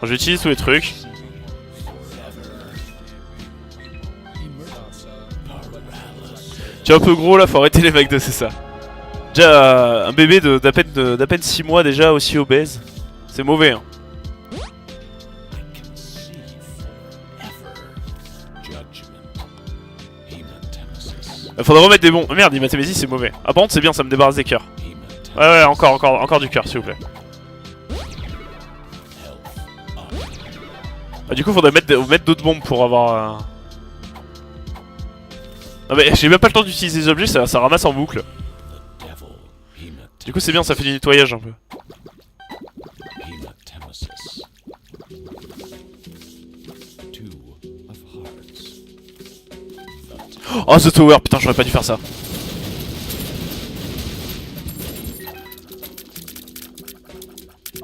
Bon, j'utilise tous les trucs. Tu es un peu gros là, faut arrêter les mecs de c'est ça. Déjà un bébé d'à peine 6 mois déjà aussi obèse. C'est mauvais hein. Faudrait remettre des bons. Merde, Ibatemesis c'est mauvais. Ah par contre c'est bien, ça me débarrasse des cœurs. Ouais, encore du cœur s'il vous plaît. Ah, du coup faudrait mettre d'autres bombes pour avoir... Non mais j'ai même pas le temps d'utiliser les objets, ça ramasse en boucle. Du coup c'est bien, ça fait du nettoyage un peu. Oh The Tower, putain j'aurais pas dû faire ça.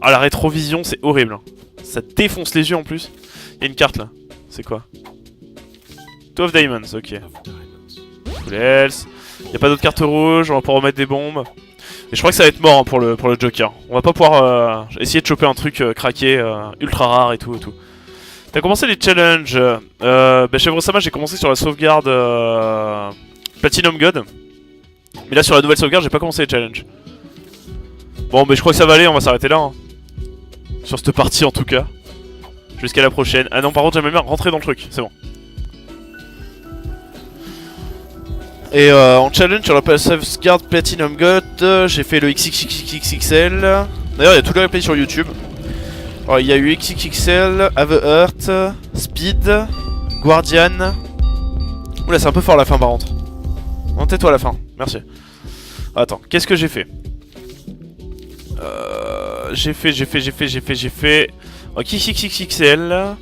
Ah la rétrovision c'est horrible. Ça défonce les yeux en plus. Il y a une carte là. C'est quoi? Two of Diamonds, ok. Full health. Il y a pas d'autres cartes rouges, on va pouvoir remettre des bombes. Et je crois que ça va être mort hein, pour le Joker. On va pas pouvoir essayer de choper un truc craqué, ultra rare et tout. T'as commencé les challenges. Bah chez Vrosama j'ai commencé sur la sauvegarde Platinum God. Mais là sur la nouvelle sauvegarde j'ai pas commencé les challenges. Bon mais je crois que ça va aller, on va s'arrêter là. Hein. Sur cette partie en tout cas. Jusqu'à la prochaine. Ah non par contre j'aimerais bien rentrer dans le truc, c'est bon. Et en challenge sur la sauvegarde Platinum God, j'ai fait le XXXXXL. D'ailleurs il y a tout le replay sur YouTube. Alors il y a eu XXXL, Have a Heart, Speed, Guardian. Oula c'est un peu fort la fin par contre. Non tais-toi à la fin, merci. Attends, qu'est-ce que j'ai fait? J'ai fait... Ok XXXXL.